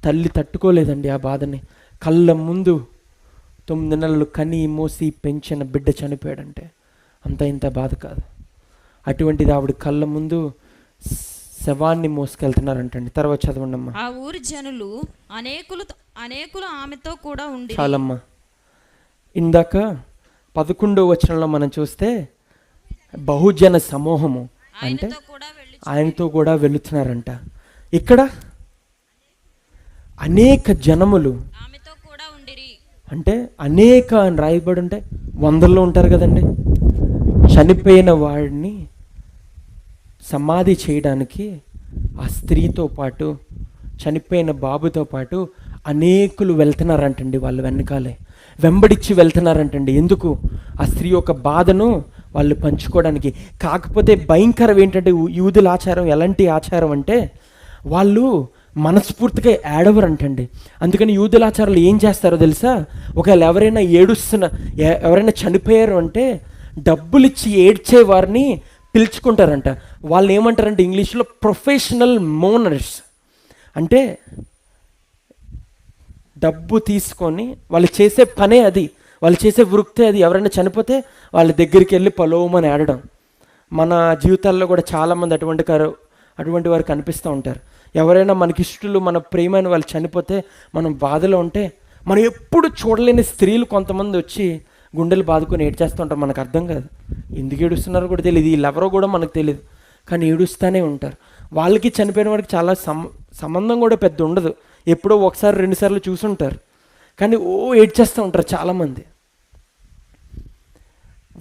తల్లి తట్టుకోలేదండి ఆ బాధని. కళ్ళ ముందు 9 నెలలు కని మోసి పెంచిన బిడ్డ చనిపోయాడంటే అంత ఇంత బాధ కాదు. అటువంటిది ఆవిడ కళ్ళ ముందు శవాన్ని మోసుకెళ్తున్నారంటండి. తర్వాత చదవండమ్మా. ఆ ఊరి జనులు అనేకులు ఆమెతో కూడా ఉండి. చాలమ్మా. ఇందాక 11వ వచనంలో మనం చూస్తే బహుజన సమూహము అంటే ఆయనతో కూడా వెళుతున్నారంట. ఇక్కడ అనేక జనములు అంటే అనేక అని రాయబడి ఉంటే 100లో ఉంటారు కదండి. చనిపోయిన వాడిని సమాధి చేయడానికి ఆ స్త్రీతో పాటు, చనిపోయిన బాబుతో పాటు అనేకులు వెళ్తున్నారంటండి. వాళ్ళు వెంబడించి వెళ్తున్నారంటండి. ఎందుకు? ఆ స్త్రీ యొక్క బాధను వాళ్ళు పంచుకోవడానికి. కాకపోతే భయంకరం ఏంటంటే, యూదుల ఆచారం ఎలాంటి ఆచారం అంటే, వాళ్ళు మనస్ఫూర్తిగా ఏడవరంటండి. అందుకని యూదుల ఆచారాలు ఏం చేస్తారో తెలుసా? ఒకవేళ ఎవరైనా చనిపోయారు అంటే డబ్బులు ఇచ్చి ఏడ్చే వారిని పిలుచుకుంటారంట. వాళ్ళు ఏమంటారంటే ఇంగ్లీష్లో ప్రొఫెషనల్ మోనర్స్. అంటే డబ్బు తీసుకొని వాళ్ళు చేసే పనే అది, వాళ్ళు చేసే వృత్తే అది. ఎవరైనా చనిపోతే వాళ్ళ దగ్గరికి వెళ్ళి పొలవమని ఏడడం. మన జీవితాల్లో కూడా చాలామంది అటువంటి వారు కనిపిస్తూ ఉంటారు. ఎవరైనా మనకి ఇష్టలు, మన ప్రేమైన వాళ్ళు చనిపోతే మనం బాధలో ఉంటే, మనం ఎప్పుడు చూడలేని స్త్రీలు కొంతమంది వచ్చి గుండెలు బాదుకొని ఏడ్చేస్తూ ఉంటారు. మనకు అర్థం కాదు, ఎందుకు ఏడుస్తున్నారో కూడా తెలియదు, వీళ్ళెవరో కూడా మనకు తెలియదు, కానీ ఏడుస్తూనే ఉంటారు. వాళ్ళకి చనిపోయిన వాడికి చాలా సంబంధం కూడా పెద్ద ఉండదు. ఎప్పుడో 1-2 సార్లు చూసుంటారు, కానీ ఏడ్చేస్తూ ఉంటారు చాలామంది.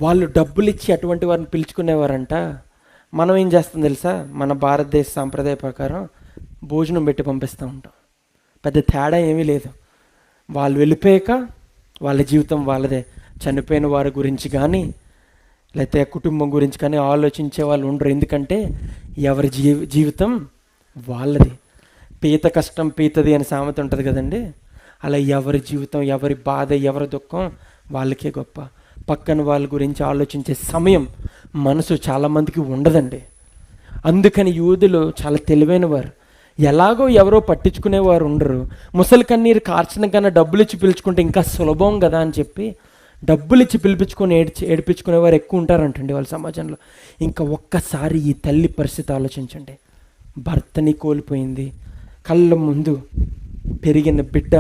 వాళ్ళు డబ్బులు ఇచ్చి అటువంటి వారిని పిలుచుకునేవారంట. మనం ఏం చేస్తాం తెలుసా? మన భారతదేశ సాంప్రదాయ ప్రకారం భోజనం పెట్టి పంపిస్తూ ఉంటాం. పెద్ద తేడా ఏమీ లేదు. వాళ్ళు వెళ్ళిపోయాక వాళ్ళ జీవితం వాళ్ళదే. చనిపోయిన వారి గురించి కానీ లేకపోతే కుటుంబం గురించి కానీ ఆలోచించే వాళ్ళు ఉండరు. ఎందుకంటే ఎవరి జీవితం వాళ్ళది. పీత కష్టం పీతది అని సామెత ఉంటుంది కదండి. అలా ఎవరి జీవితం, ఎవరి బాధ, ఎవరి దుఃఖం వాళ్ళకే గొప్ప. పక్కన వాళ్ళ గురించి ఆలోచించే సమయం మనసు చాలామందికి ఉండదండి. అందుకని యూదులు చాలా తెలివైన వారు. ఎలాగో ఎవరో పట్టించుకునేవారు ఉండరు. ముసలి కన్నీరు కార్చడం కన్నా డబ్బులు ఇచ్చి పిలుచుకుంటే ఇంకా సులభం కదా అని చెప్పి డబ్బులు ఇచ్చి పిలిపించుకొని ఏడిపించుకునేవారు ఎక్కువ ఉంటారంటండి వాళ్ళ సమాజంలో. ఇంకా ఒక్కసారి ఈ తల్లి పరిస్థితి ఆలోచించండి. భర్తని కోల్పోయింది, కళ్ళ ముందు పెరిగిన బిడ్డ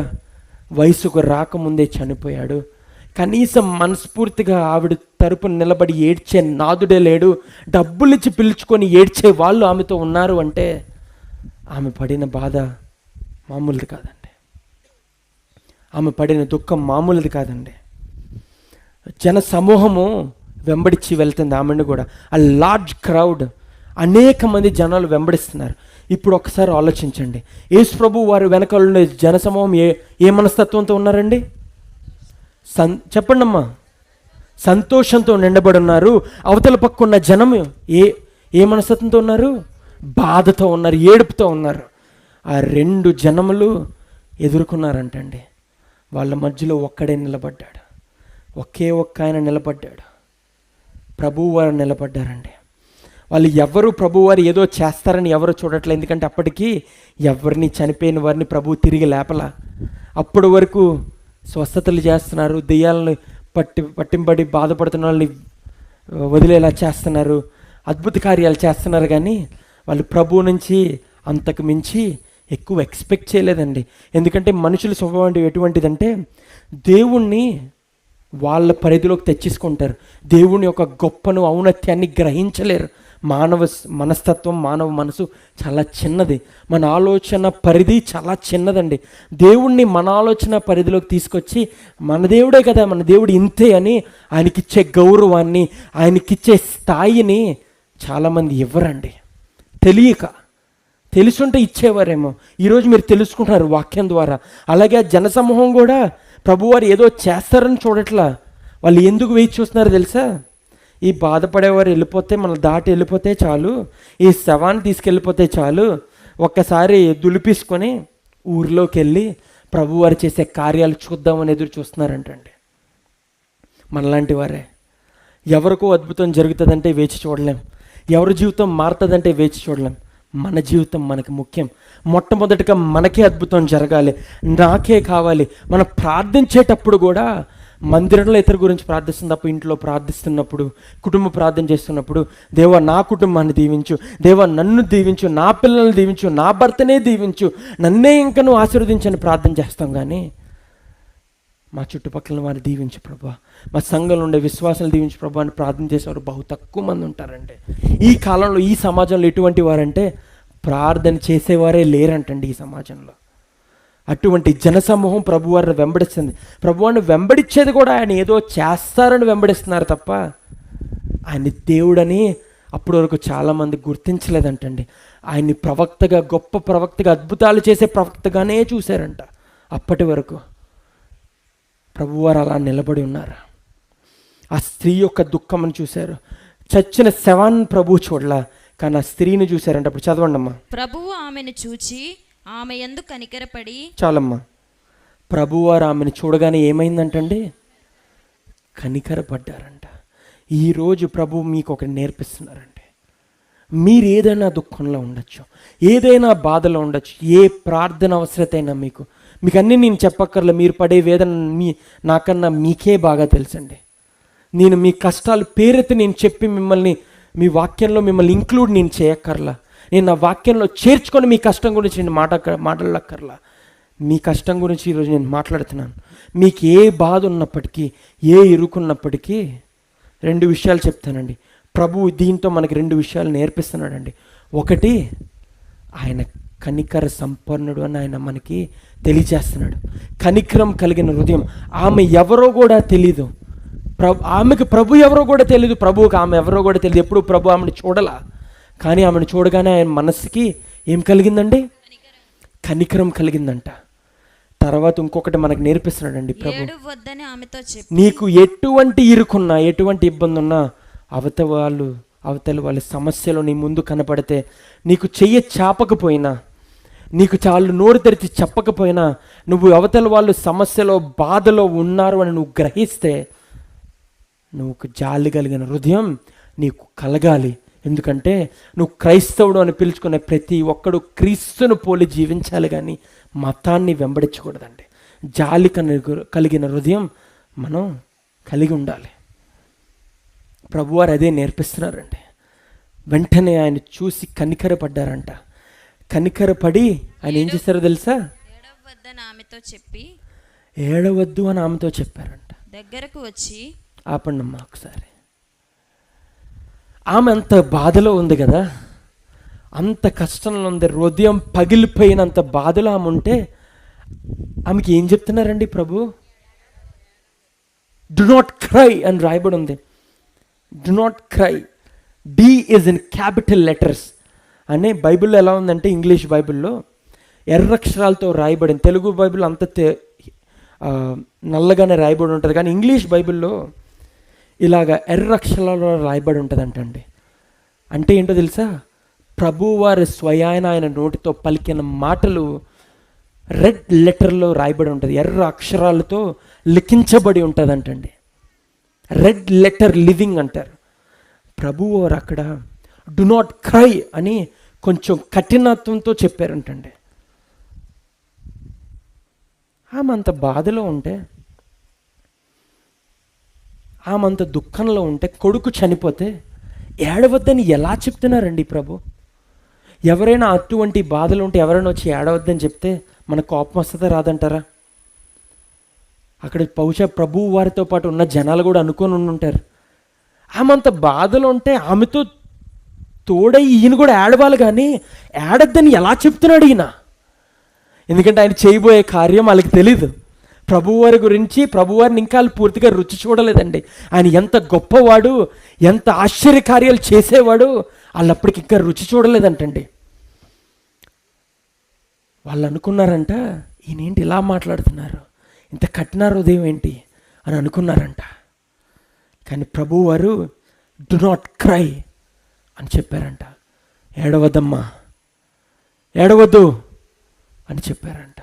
వయసుకు రాకముందే చనిపోయాడు. కనీసం మనస్ఫూర్తిగా ఆవిడ తరపున నిలబడి ఏడ్చే నాదుడే లేడు. డబ్బులు ఇచ్చి పిలుచుకొని ఏడ్చే వాళ్ళు ఆమెతో ఉన్నారు అంటే ఆమె పడిన బాధ మామూలుది కాదండి. ఆమె పడిన దుఃఖం మామూలుది కాదండి. జన సమూహము వెంబడించి వెళ్తుంది ఆమెను కూడా. ఆ లార్జ్ క్రౌడ్, అనేక మంది జనాలు వెంబడిస్తున్నారు. ఇప్పుడు ఒకసారి ఆలోచించండి, యేసు ప్రభు వారి వెనకాల ఉండే జనసమూహం ఏ మనస్తత్వంతో ఉన్నారండి? చెప్పండి అమ్మా. సంతోషంతో నిండబడి ఉన్నారు. అవతల పక్క ఉన్న జనం ఏ మనస్తత్వంతో ఉన్నారు? బాధతో ఉన్నారు, ఏడుపుతో ఉన్నారు. ఆ రెండు జనములు ఎదుర్కొన్నారంటండి. వాళ్ళ మధ్యలో ఒక్కడే నిలబడ్డాడు, ఒకే ఒక్క ఆయన నిలబడ్డాడు. ప్రభువారు నిలబడ్డారండి. వాళ్ళు ఎవరు ప్రభువారు ఏదో చేస్తారని ఎవరు చూడట్లేదు. ఎందుకంటే అప్పటికి ఎవరిని, చనిపోయిన వారిని ప్రభువు తిరిగి లేపలా. అప్పటి వరకు స్వస్థతలు చేస్తున్నారు, దెయ్యాలను పట్టింపడి బాధపడుతున్న వాళ్ళని వదిలేలా చేస్తున్నారు, అద్భుత కార్యాలు చేస్తున్నారు. కానీ వాళ్ళు ప్రభువు నుంచి అంతకు మించి ఎక్కువ ఎక్స్పెక్ట్ చేయలేదండి. ఎందుకంటే మనుషుల స్వభావం ఎటువంటిదంటే దేవుణ్ణి వాళ్ళ పరిధిలోకి తెచ్చేసుకుంటారు. దేవుని యొక్క గొప్పను, ఔన్నత్యాన్ని గ్రహించలేరు. మానవ మనస్తత్వం, మానవ మనసు చాలా చిన్నది. మన ఆలోచన పరిధి చాలా చిన్నదండి. దేవుణ్ణి మన ఆలోచన పరిధిలోకి తీసుకొచ్చి మన దేవుడే కదా, మన దేవుడు ఇంతే అని ఆయనకిచ్చే గౌరవాన్ని, ఆయనకిచ్చే స్థాయిని చాలామంది ఇవ్వరండి. తెలియక, తెలుసుంటే ఇచ్చేవారేమో. ఈరోజు మీరు తెలుసుకుంటున్నారు వాక్యం ద్వారా. అలాగే జనసమూహం కూడా ప్రభువారు ఏదో చేస్తారని చూడట్లా. వాళ్ళు ఎందుకు వేచి చూస్తున్నారో తెలుసా? ఈ బాధపడేవారు వెళ్ళిపోతే, మనం దాటి వెళ్ళిపోతే చాలు, ఈ శవాన్ని తీసుకెళ్ళిపోతే చాలు, ఒక్కసారి దులిపేసుకొని ఊరిలోకి వెళ్ళి ప్రభువారు చేసే కార్యాలు చూద్దామని ఎదురు చూస్తున్నారంటండి. మనలాంటి వారే. ఎవరికో అద్భుతం జరుగుతుందంటే వేచి చూడలేం, ఎవరి జీవితం మారుతుందంటే వేచి చూడలేం. మన జీవితం మనకు ముఖ్యం. మొట్టమొదటిగా మనకే అద్భుతం జరగాలి, నాకే కావాలి. మనం ప్రార్థించేటప్పుడు కూడా మందిరంలో ఇతరు గురించి ప్రార్థిస్తుంది తప్ప ఇంట్లో ప్రార్థిస్తున్నప్పుడు, కుటుంబ ప్రార్థన చేస్తున్నప్పుడు, దేవా నా కుటుంబాన్ని దీవించు, దేవా నన్ను దీవించు, నా పిల్లల్ని దీవించు, నా భర్తనే దీవించు, నన్నే ఇంకా నువ్వు ఆశీర్వదించని ప్రార్థన చేస్తాం. కానీ మా చుట్టుపక్కల వారిని దీవించు ప్రభా, మా సంఘంలో ఉండే విశ్వాసాలు దీవించు ప్రభా అని ప్రార్థన చేసేవారు బహు తక్కువ మంది ఉంటారండి. ఈ కాలంలో, ఈ సమాజంలో ఎటువంటి వారంటే ప్రార్థన చేసేవారే లేరంటండి ఈ సమాజంలో. అటువంటి జనసమూహం ప్రభువారిని వెంబడిస్తుంది. ప్రభువారిని వెంబడించేది కూడా ఆయన ఏదో చేస్తారని వెంబడిస్తున్నారు తప్ప ఆయన దేవుడని అప్పటి వరకు చాలామంది గుర్తించలేదంటండి. ఆయన్ని ప్రవక్తగా, గొప్ప ప్రవక్తగా, అద్భుతాలు చేసే ప్రవక్తగానే చూశారంట. అప్పటి వరకు ప్రభువారు అలా నిలబడి ఉన్నారు. ఆ స్త్రీ యొక్క దుఃఖం చూశారు. చచ్చిన శవాన్ని ప్రభువు చూడలా, కానీ ఆ స్త్రీని చూశారంట. అప్పుడు చదవండి అమ్మా. ప్రభువు ఆమెను చూచి ఆమె యందు కనికరపడి. చాలమ్మా. ప్రభువారు ఆమెను చూడగానే ఏమైందంటండి? కనికరపడ్డారంట. ఈరోజు ప్రభు మీకు ఒకటి నేర్పిస్తున్నారండి. మీరు ఏదైనా దుఃఖంలో ఉండొచ్చు, ఏదైనా బాధలో ఉండొచ్చు, ఏ ప్రార్థన అవసరతైనా మీకు అన్నీ నేను చెప్పక్కర్లే. మీరు పడే వేదన నాకన్నా మీకే బాగా తెలుసండి. నేను మీ కష్టాలు పేరెత్తి నేను చెప్పి మిమ్మల్ని, మీ వాక్యంలో మిమ్మల్ని ఇంక్లూడ్ నేను చేయక్కర్లా. నేను నా వాక్యంలో చేర్చుకొని మీ కష్టం గురించి నేను మాట్లాడక్కర్లా. మీ కష్టం గురించి ఈరోజు నేను మాట్లాడుతున్నాను. మీకు ఏ బాధ ఉన్నప్పటికీ, ఏ ఇరుకున్నప్పటికీ 2 విషయాలు చెప్తానండి. ప్రభువు దీంతో మనకి 2 విషయాలు నేర్పిస్తున్నాడండి. ఒకటి, ఆయన కనికర సంపన్నుడు అని ఆయన మనకి తెలియజేస్తున్నాడు. కనికరం కలిగిన హృదయం. ఆమె ఎవరో కూడా తెలీదు, ఆమెకు ప్రభు ఎవరో కూడా తెలియదు, ప్రభువుకి ఆమె ఎవరో కూడా తెలియదు. ఎప్పుడు ప్రభు ఆమెను చూడలా, కానీ ఆమెను చూడగానే ఆయన మనసుకి ఏం కలిగిందండి? కనికరం కలిగిందంట. తర్వాత ఇంకొకటి మనకు నేర్పిస్తున్నాడండి ప్రభు. నీకు ఎటువంటి ఇరుకున్నా, ఎటువంటి ఇబ్బంది ఉన్నా, అవతల వాళ్ళ సమస్యలు నీ ముందు కనపడితే, నీకు చెయ్యి చాపకపోయినా, నీకు చాలు నోరు తెరిచి చెప్పకపోయినా, నువ్వు అవతల వాళ్ళు సమస్యలో, బాధలో ఉన్నారు అని నువ్వు గ్రహిస్తే, నువ్వు జాలి కలిగిన హృదయం నీకు కలగాలి. ఎందుకంటే నువ్వు క్రైస్తవుడు అని పిలుచుకునే ప్రతి ఒక్కడు క్రీస్తును పోలి జీవించాలి, కానీ మతాన్ని వెంబడించకూడదండి. జాలి కలిగిన హృదయం మనం కలిగి ఉండాలి. ప్రభువారు అదే నేర్పిస్తున్నారండి. వెంటనే ఆయన చూసి కనికరపడ్డారంట. కనికరపడి ఆయన ఏం చేశారో తెలుసా? ఏడవద్దు అని ఆమెతో చెప్పారంట. దగ్గరకు వచ్చి, ఆపండమ్మా ఒకసారి. ఆమె అంత బాధలో ఉంది కదా, అంత కష్టంలో ఉంది, హృదయం పగిలిపోయినంత బాధలో ఆమె ఉంటే ఆమెకి ఏం చెప్తున్నారండి ప్రభు? డు నాట్ క్రై అని రాయబడి ఉంది. Do not cry. D is in capital letters అని బైబిల్లో ఎలా ఉందంటే, ఇంగ్లీష్ బైబిల్లో ఎర్రక్షరాలతో రాయబడింది. తెలుగు బైబిల్ అంత నల్లగానే రాయబడి ఉంటుంది, కానీ ఇంగ్లీష్ బైబిల్లో ఇలాగ ఎర్రక్షరాలలో రాయబడి ఉంటుంది అంటండి. అంటే ఏంటో తెలుసా? ప్రభువారి స్వయాన ఆయన నోటితో పలికిన మాటలు రెడ్ లెటర్లో రాయబడి ఉంటుంది, ఎర్ర అక్షరాలతో లిఖించబడి ఉంటుంది అంటండి. రెడ్ లెటర్ లివింగ్ అంటారు. ప్రభువారు అక్కడ డు నాట్ క్రై అని కొంచెం కఠినత్వంతో చెప్పారంటండి. ఆమె అంత బాధలో ఉంటే, ఆమె అంత దుఃఖంలో ఉంటే, కొడుకు చనిపోతే ఏడవద్దని ఎలా చెప్తున్నారండి ప్రభు? ఎవరైనా అటువంటి బాధలు ఉంటే ఎవరైనా వచ్చి ఏడవద్దని చెప్తే మన కోపం వస్తుందా రాదంటారా? అక్కడ బహుశా ప్రభువు వారితో పాటు ఉన్న జనాలు కూడా అనుకొని ఉంటారు, ఆమె అంత బాధలో ఉంటే ఆమెతో తోడై ఈయన కూడా ఏడవాలి, కానీ ఏడద్దని ఎలా చెప్తున్నాడు ఈయన? ఎందుకంటే ఆయన చేయబోయే కార్యం వాళ్ళకి తెలీదు. ప్రభువారి గురించి, ప్రభువారిని ఇంకా వాళ్ళు పూర్తిగా రుచి చూడలేదండి. ఆయన ఎంత గొప్పవాడు, ఎంత ఆశ్చర్యకార్యాలు చేసేవాడు, వాళ్ళు అప్పటికి ఇంకా రుచి చూడలేదంటండి. వాళ్ళు అనుకున్నారంట, ఈయనేంటి ఇలా మాట్లాడుతున్నారు, ఇంత కఠిన హృదయం ఏంటి అని అనుకున్నారంట. కానీ ప్రభువారు డు నాట్ క్రై అని చెప్పారంట. ఏడవద్దమ్మా, ఏడవద్దు అని చెప్పారంట.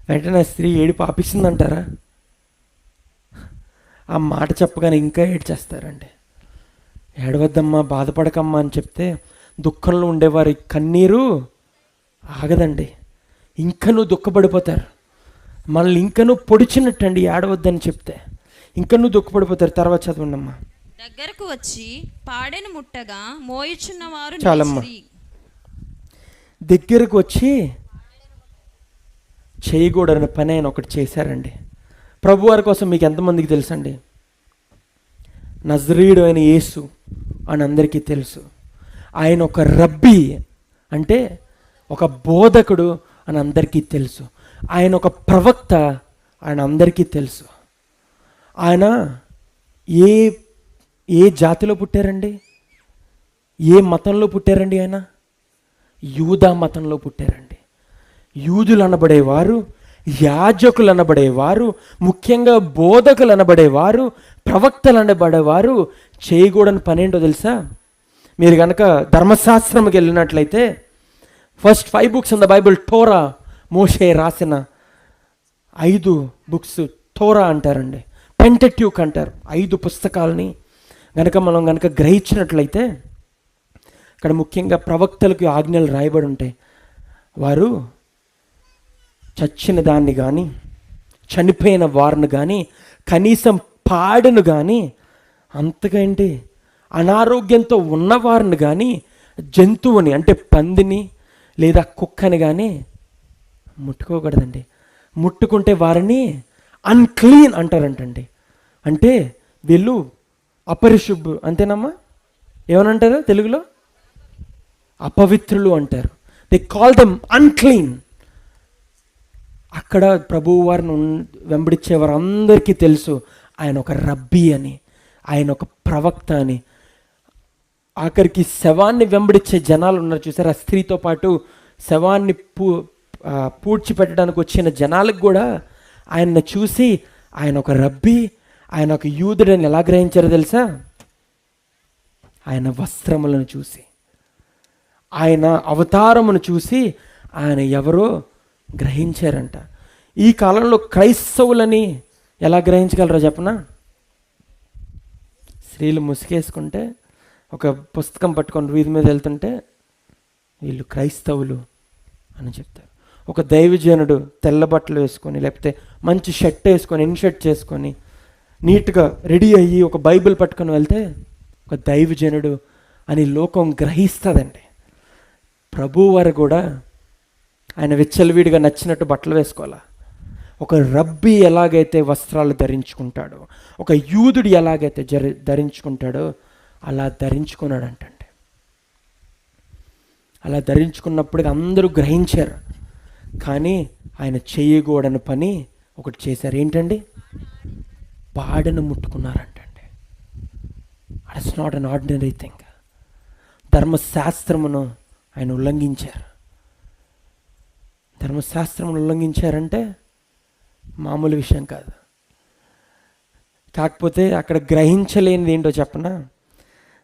వెంటనే స్త్రీ ఏడుపు ఆపిస్తుందంటారా? ఆ మాట చెప్పగానే ఇంకా ఏడ్చేస్తారండి. ఏడవద్దమ్మా, బాధపడకమ్మా అని చెప్తే దుఃఖంలో ఉండేవారి కన్నీరు ఆగదండి, ఇంకనూ దుఃఖపడిపోతారు. మనల్ని ఇంకనూ పొడిచినట్టండి ఏడవద్దని చెప్తే, ఇంకనూ దుఃఖపడిపోతారు. తర్వాత చదవండమ్మా. దగ్గరకు వచ్చి పాడెను ముట్టగా మోయుచున్నవారు చాలమ్మా. నిలిచిరి. దగ్గరకు వచ్చి చేయకూడని పని ఆయన ఒకటి చేశారండి. ప్రభువారి కోసం మీకు ఎంతమందికి తెలుసండి? నజరీయుడు అయిన యేసు అని అందరికీ తెలుసు. ఆయన ఒక రబ్బీ అంటే ఒక బోధకుడు అని అందరికీ తెలుసు. ఆయన ఒక ప్రవక్త ఆయన అందరికీ తెలుసు. ఆయన ఏ జాతిలో పుట్టారండి? ఏ మతంలో పుట్టారండి? ఆయన యూదా మతంలో పుట్టారండి. యూదులు అనబడేవారు, యాజకులు అనబడేవారు, ముఖ్యంగా బోధకులు అనబడేవారు, ప్రవక్తలు అనబడేవారు చేయకూడని పని ఏంటో తెలుసా? మీరు కనుక ధర్మశాస్త్రంకి వెళ్ళినట్లయితే first 5 books in the Bible, Torah మోషే రాసిన 5 books టోరా అంటారండి, పెంటెట్యూక్ అంటారు. 5 పుస్తకాలని మనం గ్రహించినట్లయితే అక్కడ ముఖ్యంగా ప్రవక్తలకు ఆజ్ఞలు రాయబడి ఉంటాయి. వారు చచ్చిన దాన్ని కానీ, చనిపోయిన వారిని కానీ, కనీసం పాడును కానీ, అంతగా ఏంటి అనారోగ్యంతో ఉన్నవారిని కానీ, జంతువుని అంటే పందిని లేదా కుక్కని కానీ ముట్టుకోకూడదండి. ముట్టుకుంటే వారిని అన్క్లీన్ అంటారంటండి. అంటే వీళ్ళు అపరిశుభ్రు, అంతేనమ్మా? ఏమనంటారు తెలుగులో? అపవిత్రులు అంటారు. They call them unclean. అక్కడ ప్రభువు వారిని వెంబడించే వారందరికీ తెలుసు ఆయన ఒక రబ్బీ అని, ఆయన ఒక ప్రవక్త అని. ఆఖరికి శవాన్ని వెంబడించే జనాలు ఉన్నారు చూసారు, ఆ స్త్రీతో పాటు శవాన్ని పూడ్చిపెట్టడానికి వచ్చిన జనాలకు కూడా ఆయన్ని చూసి ఆయన ఒక రబ్బీ, ఆయన ఒక యూదుడని ఎలా గ్రహించారో తెలుసా? ఆయన వస్త్రములను చూసి, ఆయన అవతారమును చూసి ఆయన ఎవరో గ్రహించారంట. ఈ కాలంలో క్రైస్తవులని ఎలా గ్రహించగలరో చెప్పనా? స్త్రీలు ముసుగేసుకుంటే, ఒక పుస్తకం పట్టుకొని వీధి మీద వెళ్తుంటే వీళ్ళు క్రైస్తవులు అని చెప్తారు. ఒక దైవజనుడు తెల్ల బట్టలు వేసుకొని, లేకపోతే మంచి షర్ట్ వేసుకొని, ఇన్షర్ట్ చేసుకొని, నీట్గా రెడీ అయ్యి ఒక బైబిల్ పట్టుకొని వెళ్తే ఒక దైవజనుడు అని లోకం గ్రహిస్తుందండి. ప్రభువారు కూడా ఆయన విచ్చలవిడిగా నచ్చినట్టు బట్టలు వేసుకోవాలా? ఒక రబ్బీ ఎలాగైతే వస్త్రాలు ధరించుకుంటాడో, ఒక యూదుడు ఎలాగైతే ధరించుకుంటాడో అలా ధరించుకున్నాడంటండి. అలా ధరించుకున్నప్పుడు అందరూ గ్రహించారు. కానీ ఆయన చేయకూడని పని ఒకటి చేశారు. ఏంటండి? పాడను ముట్టుకున్నారంటండి. That's not an ordinary thing. ధర్మశాస్త్రమును ఆయన ఉల్లంఘించారు. ధర్మశాస్త్రమును ఉల్లంఘించారంటే మామూలు విషయం కాదు. కాకపోతే అక్కడ గ్రహించలేనిది ఏంటో చెప్పనా,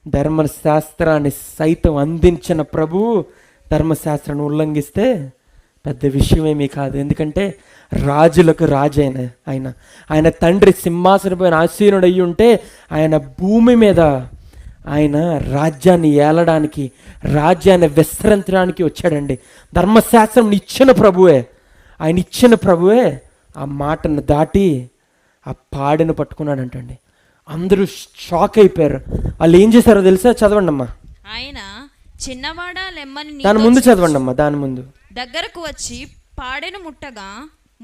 ధర్మశాస్త్రాన్ని సైతం అందించిన ప్రభువు ధర్మశాస్త్రాన్ని ఉల్లంఘిస్తే పెద్ద విషయమేమీ కాదు. ఎందుకంటే రాజులకు రాజు ఆయన తండ్రి సింహాసనపై ఆసీనుడు అయ్యి ఉంటే ఆయన భూమి మీద ఆయన రాజ్యాన్ని ఏలడానికి, రాజ్యాన్ని విస్తరించడానికి వచ్చాడండి. ధర్మశాస్త్రం ఇచ్చిన ప్రభువే, ఆయన ఇచ్చిన ప్రభువే ఆ మాటను దాటి ఆ పాడెను పట్టుకున్నాడంటండి. అందరూ షాక్ అయిపోయారు. వాళ్ళు ఏం చేశారో తెలుసా? చదవండి అమ్మా. ఆయన చిన్నవాడా లెమ్మని దాని ముందు చదవండి అమ్మా, దాని ముందు. దగ్గరకు వచ్చి పాడెను ముట్టగా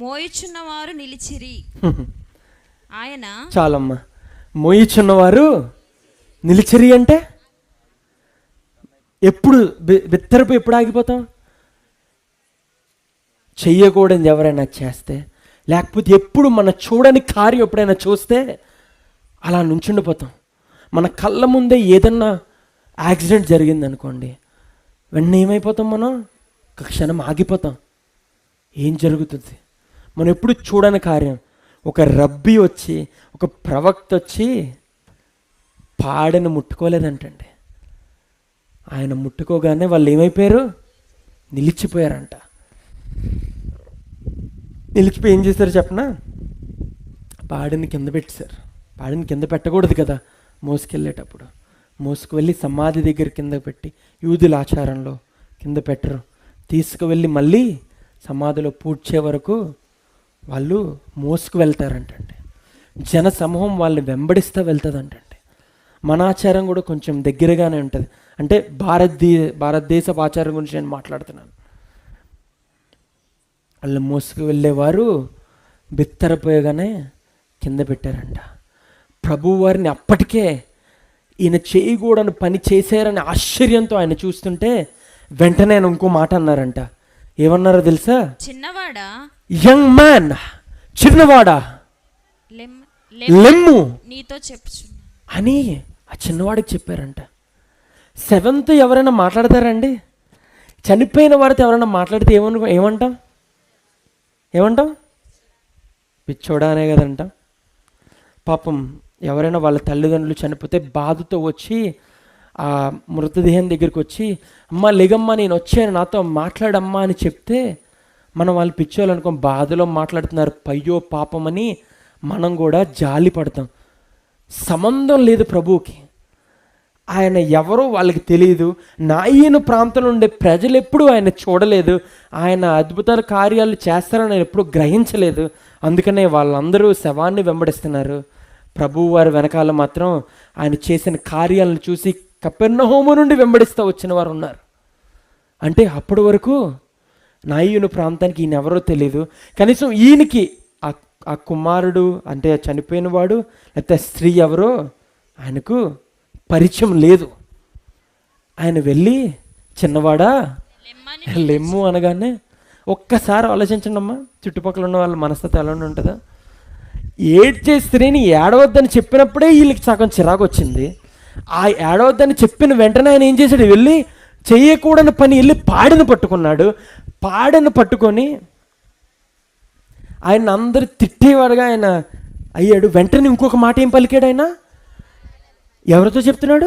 మోయిచున్నవారు నిలిచిరి. ఆయన చాలమ్మా. మోయిచున్నవారు నిలిచిరి అంటే ఎప్పుడు బిత్తరపు ఎప్పుడు ఆగిపోతాం? చెయ్యకూడదు ఎవరైనా చేస్తే, లేకపోతే ఎప్పుడు మన చూడని కార్యం ఎప్పుడైనా చూస్తే అలా నుంచుండిపోతాం. మన కళ్ళ ముందే ఏదన్నా యాక్సిడెంట్ జరిగింది అనుకోండి, వెంటనే ఏమైపోతాం? మనం ఒక క్షణం ఆగిపోతాం. ఏం జరుగుతుంది? మనం ఎప్పుడు చూడని కార్యం. ఒక రబ్బీ వచ్చి, ఒక ప్రవక్త వచ్చి పాడెను ముట్టుకోలేదంటండి. ఆయన ముట్టుకోగానే వాళ్ళు ఏమైపోయారు? నిలిచిపోయారంట. నిలిచిపోయి ఏం చేశారు చెప్పనా? పాడెని కింద పెట్టేశారు. పాడెని కింద పెట్టకూడదు కదా మోసుకెళ్ళేటప్పుడు. మోసుకువెళ్ళి సమాధి దగ్గర కింద పెట్టి, యూదుల ఆచారంలో కింద పెట్టరు, తీసుకువెళ్ళి మళ్ళీ సమాధిలో పూడ్చే వరకు వాళ్ళు మోసుకు వెళ్తారంటండి. జన సమూహం వాళ్ళని వెంబడిస్తూ వెళ్తుందంటండి. మన ఆచారం కూడా కొంచెం దగ్గరగానే ఉంటుంది. అంటే భారతదేశపు ఆచారం గురించి నేను మాట్లాడుతున్నాను. వాళ్ళు మోసుకు వెళ్ళేవారు బిత్తరపోయగానే కింద పెట్టారంట. ప్రభు వారిని అప్పటికే ఈయన చేయకూడని పని చేశారని ఆశ్చర్యంతో ఆయన చూస్తుంటే వెంటనే ఆయన ఇంకో మాట అన్నారంట. ఏమన్నారో తెలుసా? చిన్నవాడా, యంగ్ మ్యాన్, చిన్నవాడా లెమ్ము నీతో చెప్పుచు అని ఆ చిన్నవాడికి చెప్పారంట. సెవెంత్ ఎవరైనా మాట్లాడతారండి? చనిపోయిన వారితో ఎవరైనా మాట్లాడితే ఏమంటాం? పిచ్చోడా అనే కదంటాం. పాపం ఎవరైనా వాళ్ళ తల్లిదండ్రులు చనిపోతే బాధతో వచ్చి ఆ మృతదేహం దగ్గరికి వచ్చి, అమ్మ లేగమ్మా నేను వచ్చాను నాతో మాట్లాడమ్మా అని చెప్తే మనం వాళ్ళు పిచ్చోళ్ళు అనుకో, బాధలో మాట్లాడుతున్నారు పయ్యో పాపం అని మనం కూడా జాలి పడతాం. సంబంధం లేదు ప్రభువుకి. ఆయన ఎవరో వాళ్ళకి తెలియదు. నాయన ప్రాంతంలో ఉండే ప్రజలు ఎప్పుడు ఆయన చూడలేదు. ఆయన అద్భుతాల కార్యాలు చేస్తారని ఆయన ఎప్పుడు గ్రహించలేదు. అందుకనే వాళ్ళందరూ శవాన్ని వెంబడిస్తున్నారు. ప్రభువు వారి వెనకాల మాత్రం ఆయన చేసిన కార్యాలను చూసి కపెర్నహూము నుండి వెంబడిస్తూ వచ్చిన వారు ఉన్నారు. అంటే అప్పటి వరకు నాయను ప్రాంతానికి ఈయన ఎవరో తెలియదు. కనీసం ఈయనకి ఆ కుమారుడు అంటే చనిపోయిన వాడు లేకపోతే స్త్రీ ఎవరో ఆయనకు పరిచయం లేదు. ఆయన వెళ్ళి చిన్నవాడా లెమ్ము అనగానే ఒక్కసారి ఆలోచించండి అమ్మా, చుట్టుపక్కల ఉన్న వాళ్ళ మనస్తత్వం ఎలా ఉంటుందా? ఏడ్చే స్త్రీని ఏడవద్దని చెప్పినప్పుడే వీళ్ళకి సగం చిరాకు వచ్చింది. ఆ ఏడవద్దని చెప్పిన వెంటనే ఆయన ఏం చేశాడు? వెళ్ళి చేయకూడని పని వెళ్ళి పాడెను పట్టుకున్నాడు. పాడెను పట్టుకొని ఆయన అందరు తిట్టేవాడుగా ఆయన అయ్యాడు. వెంటనే ఇంకొక మాట ఏం పలికాడు ఆయన? ఎవరితో చెప్తున్నాడు?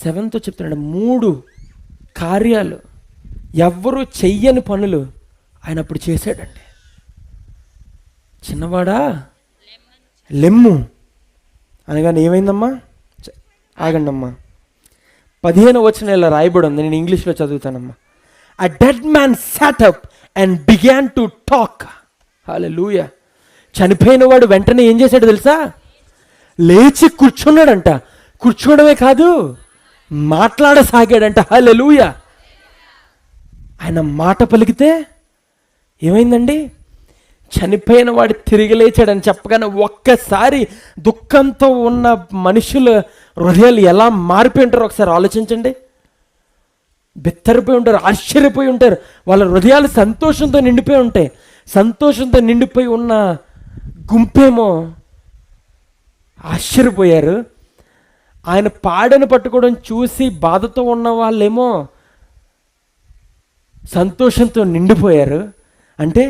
సెవెన్తో చెప్తున్నాడు. 3 కార్యాలు ఎవ్వరూ చెయ్యని పనులు ఆయన అప్పుడు చేశాడండి. చిన్నవాడా లెమ్ము అనగానే ఏమైందమ్మా? ఆగండి అమ్మా, 15వ వచనం ఇలా రాయబడి ఉంది. నేను ఇంగ్లీష్లో చదువుతానమ్మా. A dead man sat up and began to talk. హల్లెలూయా. చనిపోయిన వాడు వెంటనే ఏం చేశాడు తెలుసా? లేచి కూర్చున్నాడంట. కూర్చోవడమే కాదు, మాట్లాడసాగాడంట. హల్లెలూయా. ఆయన మాట పలికితే ఏమైందండి? చనిపోయిన వాడు తిరిగి లేచాడని చెప్పగానే ఒక్కసారి దుఃఖంతో ఉన్న మనుషుల హృదయాలు ఎలా మారిపోయి ఉంటారో ఒకసారి ఆలోచించండి. బిత్తరిపోయి ఉంటారు, ఆశ్చర్యపోయి ఉంటారు. వాళ్ళ హృదయాలు సంతోషంతో నిండిపోయి ఉంటాయి. సంతోషంతో నిండిపోయి ఉన్న గుంపేమో ఆశ్చర్యపోయారు. ఆయన పాడను పట్టుకోవడం చూసి బాధతో ఉన్న వాళ్ళేమో సంతోషంతో నిండిపోయారు. అంటే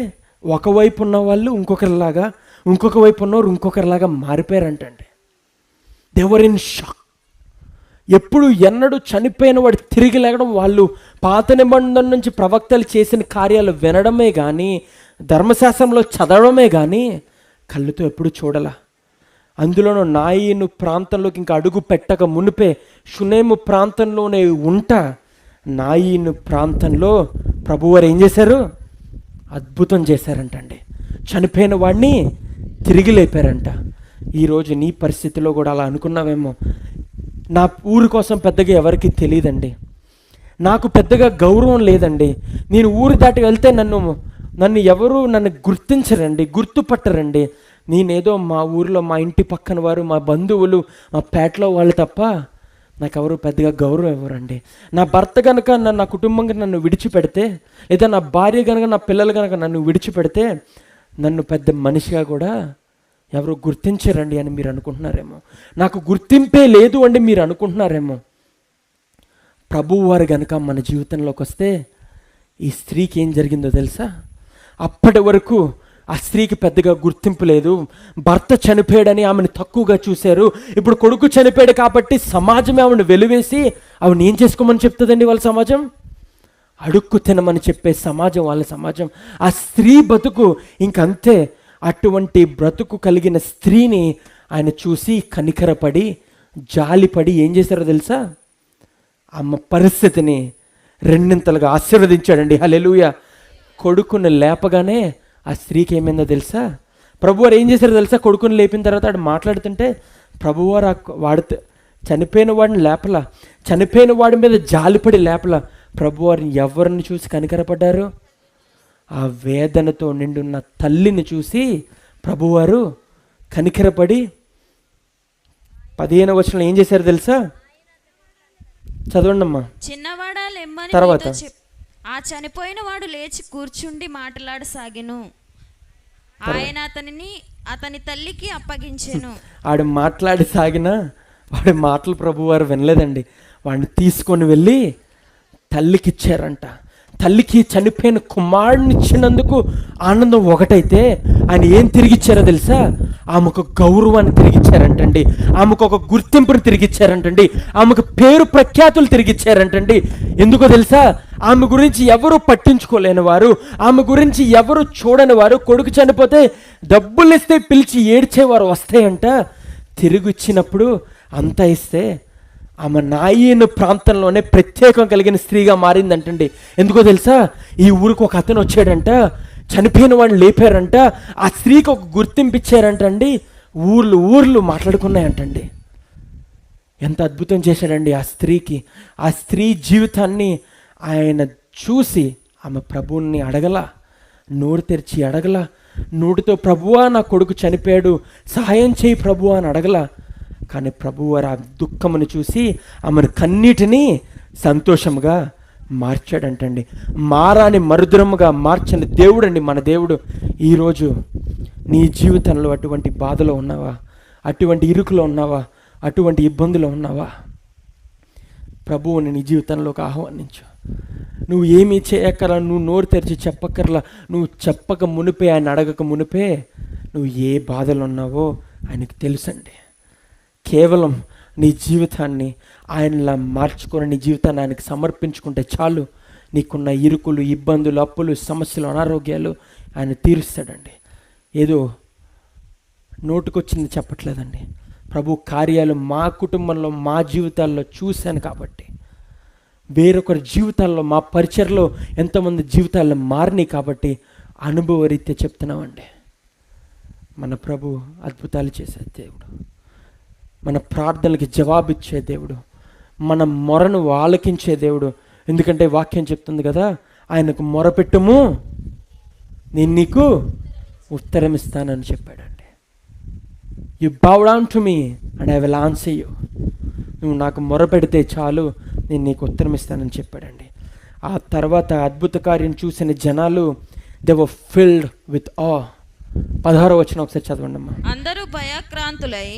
ఒకవైపు ఉన్న వాళ్ళు ఇంకొకరిలాగా, ఇంకొక వైపు ఉన్నవారు ఇంకొకరిలాగా మారిపోయారంటండి. They were in shock. ఎప్పుడు ఎన్నడూ చనిపోయిన వాడు తిరిగి లేగడం, వాళ్ళు పాత నిబంధన నుంచి ప్రవక్తలు చేసిన కార్యాలు వినడమే కానీ, ధర్మశాస్త్రంలో చదవడమే కానీ కళ్ళుతో ఎప్పుడు చూడలా. అందులోనూ నాయీను ప్రాంతంలోకి ఇంకా అడుగు పెట్టక మునిపే షునేము ప్రాంతంలోనే ఉంటా నాయీను ప్రాంతంలో ప్రభువారు ఏం చేశారు? అద్భుతం చేశారంటండి. చనిపోయిన వాడిని తిరిగి లేపారంట. ఈరోజు నీ పరిస్థితిలో కూడా అలా అనుకున్నావేమో. నా ఊరి కోసం పెద్దగా ఎవరికి తెలియదండి, నాకు పెద్దగా గౌరవం లేదండి, నేను ఊరు దాటి వెళ్తే నన్ను ఎవరు గుర్తించరండి, గుర్తుపట్టరండి, నేనేదో మా ఊరిలో మా ఇంటి పక్కన వారు, మా బంధువులు, మా పేటలో వాళ్ళు తప్ప నాకు ఎవరు పెద్దగా గౌరవం ఇవ్వరండి. నా భర్త కనుక నా కుటుంబం నన్ను విడిచిపెడితే, లేదా నా భార్య కనుక నా పిల్లలు కనుక నన్ను విడిచిపెడితే నన్ను పెద్ద మనిషిగా కూడా ఎవరు గుర్తించరండి అని మీరు అనుకుంటున్నారేమో. నాకు గుర్తింపే లేదు అండి మీరు అనుకుంటున్నారేమో. ప్రభువు వారు కనుక మన జీవితంలోకి వస్తే ఈ స్త్రీకి ఏం జరిగిందో తెలుసా? అప్పటి వరకు ఆ స్త్రీకి పెద్దగా గుర్తింపు లేదు, భర్త చనిపోయాడని ఆమెను తక్కువగా చూశారు. ఇప్పుడు కొడుకు చనిపోయాడు కాబట్టి సమాజమే ఆమెను వెలివేసి ఆమెను ఏం చేసుకోమని చెప్తుందండి వాళ్ళ సమాజం? అడుక్కు తినమని చెప్పే సమాజం వాళ్ళ సమాజం. ఆ స్త్రీ బతుకు ఇంకంతే. అటువంటి బ్రతుకు కలిగిన స్త్రీని ఆయన చూసి కనికరపడి జాలిపడి ఏం చేశారో తెలుసా? ఆమె పరిస్థితిని రెండింతలుగా ఆశీర్వదించాడండి. హల్లెలూయా. కొడుకుని లేపగానే ఆ స్త్రీకి ఏమైందో తెలుసా? ప్రభువారు ఏం చేశారో తెలుసా? కొడుకుని లేపిన తర్వాత ఆడు మాట్లాడుతుంటే ప్రభువారు చనిపోయిన వాడిని లేపలా, చనిపోయిన వాడి మీద జాలిపడి లేపలా. ప్రభువారిని ఎవరిని చూసి కనికరపడ్డారు? ఆ వేదనతో నిండున్న తల్లిని చూసి ప్రభువారు కనికరపడి 15వ వచనంలో ఏం చేశారు తెలుసా? చదవండి అమ్మా. చిన్నవాడా లెమ్మని తర్వాత ఆ చనిపోయిన వాడు లేచి కూర్చుండి మాట్లాడసాగెను. ఆయన అతని తల్లికి అప్పగించెను. ఆడు మాట్లాడి సాగిన వాడి మాటలు ప్రభువారు వినలేదండి. వాడిని తీసుకొని వెళ్ళి తల్లికి ఇచ్చారంట. తల్లికి చనిపోయిన కుమారుడిని ఇచ్చినందుకు ఆనందం ఒకటైతే ఆయన ఏం తిరిగిచ్చారో తెలుసా? ఆమెకు గౌరవాన్ని తిరిగిచ్చారంటండి, ఆమెకు ఒక గుర్తింపుని తిరిగిచ్చారంటండి, ఆమెకు పేరు ప్రఖ్యాతులు తిరిగిచ్చారంటండి. ఎందుకో తెలుసా? ఆమె గురించి ఎవరు పట్టించుకోలేని వారు, ఆమె గురించి ఎవరు చూడని వారు, కొడుకు చనిపోతే డబ్బులు ఇస్తే పిలిచి ఏడ్చేవారు వస్తాయంట. తిరిగి ఇచ్చినప్పుడు అంతా ఇస్తే ఆమె నాయీను ప్రాంతంలోనే ప్రత్యేకం కలిగిన స్త్రీగా మారిందంటండి. ఎందుకో తెలుసా? ఈ ఊరికి ఒక అతను వచ్చాడంట, చనిపోయిన వాడిని లేపారంట, ఆ స్త్రీకి ఒక గుర్తింపు ఇచ్చారంటండి. ఊర్లు మాట్లాడుకున్నాయంటండి. ఎంత అద్భుతం చేశాడండి ఆ స్త్రీకి. ఆ స్త్రీ జీవితాన్ని ఆయన చూసి ఆమె ప్రభువుని అడగల, నోరు తెరిచి అడగల, నోటితో ప్రభువా నా కొడుకు చనిపోయాడు సహాయం చేయి ప్రభువా అని అడగల. కానీ ప్రభువారు ఆ దుఃఖమును చూసి ఆమెను కన్నీటిని సంతోషముగా మార్చాడంటండి. మారాని మరుద్రముగా మార్చని దేవుడండి మన దేవుడు. ఈరోజు నీ జీవితంలో అటువంటి బాధలో ఉన్నావా? అటువంటి ఇరుకులో ఉన్నావా? అటువంటి ఇబ్బందులో ఉన్నావా? ప్రభువుని నీ జీవితంలోకి ఆహ్వానించు. నువ్వు ఏమీ చేయక్కర్లా, నువ్వు నోరు తెరిచి చెప్పక్కర్లా. నువ్వు చెప్పక మునిపే, ఆయన అడగక మునిపే నువ్వు ఏ బాధలు ఉన్నావో ఆయనకు తెలుసండి. కేవలం నీ జీవితాన్ని ఆయనలా మార్చుకొని నీ జీవితాన్ని ఆయనకు సమర్పించుకుంటే చాలు. నీకున్న ఇరుకులు, ఇబ్బందులు, అప్పులు, సమస్యలు, అనారోగ్యాలు ఆయన తీరుస్తాడండి. ఏదో నోటుకొచ్చింది చెప్పట్లేదండి. ప్రభు కార్యాలు మా కుటుంబంలో, మా జీవితాల్లో చూశాను కాబట్టి, వేరొకరి జీవితాల్లో, మా పరిచర్లో ఎంతోమంది జీవితాల్లో మారినాయి కాబట్టి అనుభవరీత్యా చెప్తున్నామండి. మన ప్రభు అద్భుతాలు చేసే దేవుడు, మన ప్రార్థనలకి జవాబిచ్చే దేవుడు, మన మొరను ఆలకించే దేవుడు. ఎందుకంటే వాక్యం చెప్తుంది కదా, ఆయనకు మొరపెట్టుము నేను నీకు ఉత్తరం ఇస్తానని చెప్పాడండి. You bow down to me and I will answer you. నువ్వు నాకు మొరపెడితే చాలు, నేను నీకు ఉత్తరం ఇస్తానని చెప్పాడండి. ఆ తర్వాత అద్భుత కార్యం చూసిన జనాలు దే వర్ ఫిల్డ్ విత్ ఆ. 16వ వచనం ఒకసారి చదవండి అమ్మా. అందరూ భయక్రాంతులై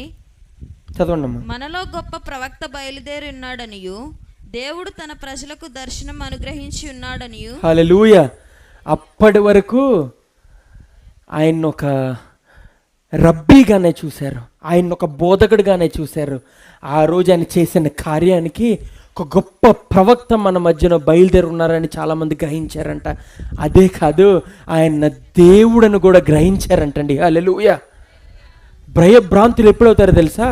చదవండి అమ్మా. మనలో గొప్ప ప్రవక్త బయలుదేరి ఉన్నాడనియు దేవుడు తన ప్రజలకు దర్శనం అనుగ్రహించి ఉన్నాడనియు. హల్లెలూయా. అప్పటి వరకు ఆయన ఒక రబ్బీగానే చూశారు, ఆయన ఒక బోధకుడిగానే చూశారు. ఆ రోజు ఆయన చేసిన కార్యానికి ఒక గొప్ప ప్రవక్త మన మధ్యన బయలుదేరి ఉన్నారని చాలామంది గ్రహించారంట. అదే కాదు, ఆయన దేవుడని కూడా గ్రహించారంటండి. హల్లెలూయా. భయభ్రాంతులు ఎప్పుడవుతారో తెలుసా?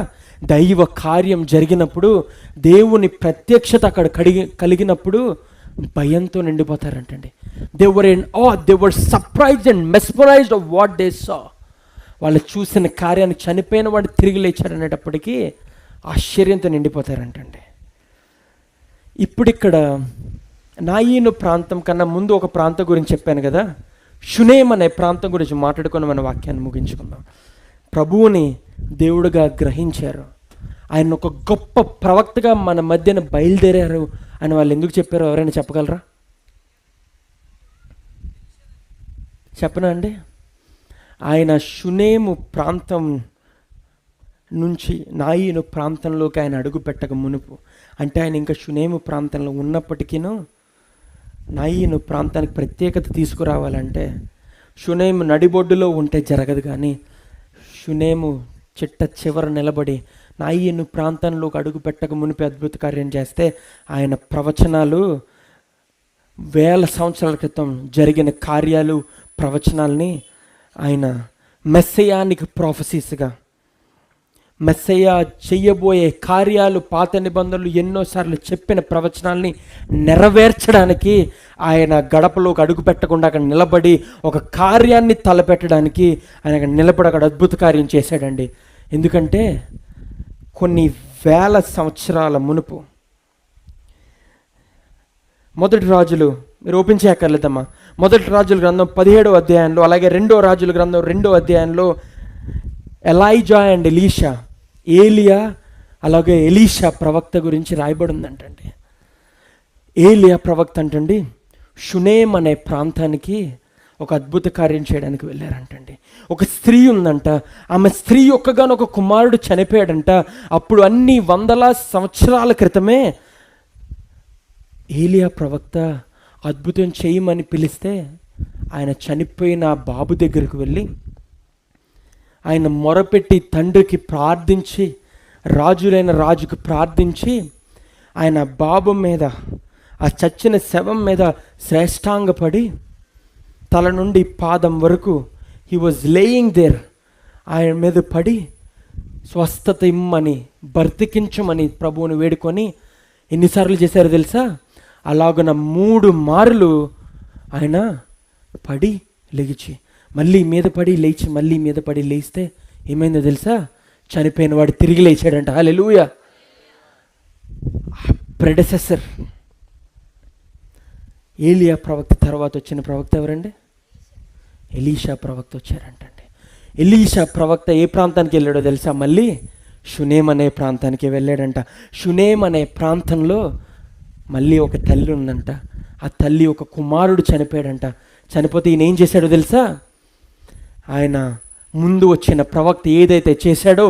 దైవ కార్యం జరిగినప్పుడు, దేవుని ప్రత్యక్షత అక్కడ కలిగినప్పుడు భయంతో నిండిపోతారంటండి. They were surprised and mesmerised of what they saw. వాళ్ళు చూసిన కార్యాన్ని, చనిపోయిన వాడు తిరిగి లేచారనేటప్పటికీ ఆశ్చర్యంతో నిండిపోతారంటండి. ఇప్పుడు ఇక్కడ నాయీను ప్రాంతం కన్నా ముందు ఒక ప్రాంతం గురించి చెప్పాను కదా, షునేమ్ అనే ప్రాంతం గురించి మాట్లాడుకొని మన వాక్యాన్ని ముగించుకుందాం. ప్రభువుని దేవుడుగా గ్రహించారు, ఆయన ఒక గొప్ప ప్రవక్తగా మన మధ్యన బయలుదేరారు అని వాళ్ళు ఎందుకు చెప్పారో ఎవరైనా చెప్పగలరా? చెప్పనా అండి? ఆయన షునేము ప్రాంతం నుంచి నాయీను ప్రాంతంలోకి ఆయన అడుగు పెట్టక మునుపు, అంటే ఆయన ఇంకా షునేము ప్రాంతంలో ఉన్నప్పటికీను నాయీను ప్రాంతానికి ప్రత్యేకత తీసుకురావాలంటే షునేము నడిబొడ్డులో ఉంటే జరగదు. కానీ షునేము చిట్ట చివర నిలబడి నాయీను ప్రాంతంలోకి అడుగు పెట్టక మునిపే అద్భుత కార్యం చేస్తే, ఆయన ప్రవచనాలు 1000 సంవత్సరాల క్రితం జరిగిన కార్యాలు, ప్రవచనాల్ని ఆయన మెస్సయానిక్ ప్రాఫెసీస్గా, మెస్సయ్య చెయ్యబోయే కార్యాలు, పాత నిబంధనలు ఎన్నోసార్లు చెప్పిన ప్రవచనాల్ని నెరవేర్చడానికి ఆయన గడపలోకి అడుగు పెట్టకుండా అక్కడ నిలబడి ఒక కార్యాన్ని తలపెట్టడానికి ఆయన అక్కడ నిలబడి అక్కడ అద్భుత కార్యం చేశాడండి. ఎందుకంటే కొన్ని 1000 సంవత్సరాల మునుపు, మొదటి రాజులు మీరు ఓపెన్ చేయక్కర్లేదమ్మా, మొదటి రాజుల గ్రంథం 17వ అధ్యాయంలో, అలాగే 2వ రాజుల గ్రంథం 2వ అధ్యాయంలో ఎలైజా అండ్ ఎలీషా, ఏలియా అలాగే ఎలీషా ప్రవక్త గురించి రాయబడి ఉందంటండి. ఏలియా ప్రవక్త అంటండి షునేమ్ అనే ప్రాంతానికి ఒక అద్భుత కార్యం చేయడానికి వెళ్ళారంటండి. ఒక స్త్రీ ఉందంట, ఆమె స్త్రీ ఒక్కగానొక కుమారుడు చనిపోయాడంట. అప్పుడు అన్ని 100 సంవత్సరాల క్రితమే ఏలియా ప్రవక్త అద్భుతం చేయమని పిలిస్తే ఆయన చనిపోయిన బాబు దగ్గరకు వెళ్ళి ఆయన మొరపెట్టి తండ్రికి ప్రార్థించి, రాజులైన రాజుకు ప్రార్థించి, ఆయన బాబు మీద, ఆ చచ్చిన శవం మీద శ్రేష్టాంగపడి తల నుండి పాదం వరకు హీ వాజ్ లేయింగ్ దేర్, ఆయన మీద పడి స్వస్థత ఇమ్మని, బ్రతికించమని ప్రభువుని వేడుకొని ఎన్నిసార్లు చేశారో తెలుసా? అలాగున 3 మార్లు ఆయన పడి లెగిచి, మళ్ళీ మీద పడి లేచి, మళ్ళీ మీద పడి లేస్తే ఏమైందో తెలుసా? చనిపోయిన వాడు తిరిగి లేచాడంట. హల్లెలూయా. ప్రెడెసెసర్ ఏలియా ప్రవక్త తర్వాత వచ్చిన ప్రవక్త ఎవరండి? ఎలీషా ప్రవక్త వచ్చారంటండి. ఎలీషా ప్రవక్త ఏ ప్రాంతానికి వెళ్ళాడో తెలుసా? మళ్ళీ షునేమ్ అనే ప్రాంతానికి వెళ్ళాడంట. షునేమ్ అనే ప్రాంతంలో మళ్ళీ ఒక తల్లి ఉందంట. ఆ తల్లి ఒక కుమారుడు చనిపోయాడంట. చనిపోతే ఈయన ఏం చేశాడో తెలుసా? ఆయన ముందు వచ్చిన ప్రవక్త ఏదైతే చేశాడో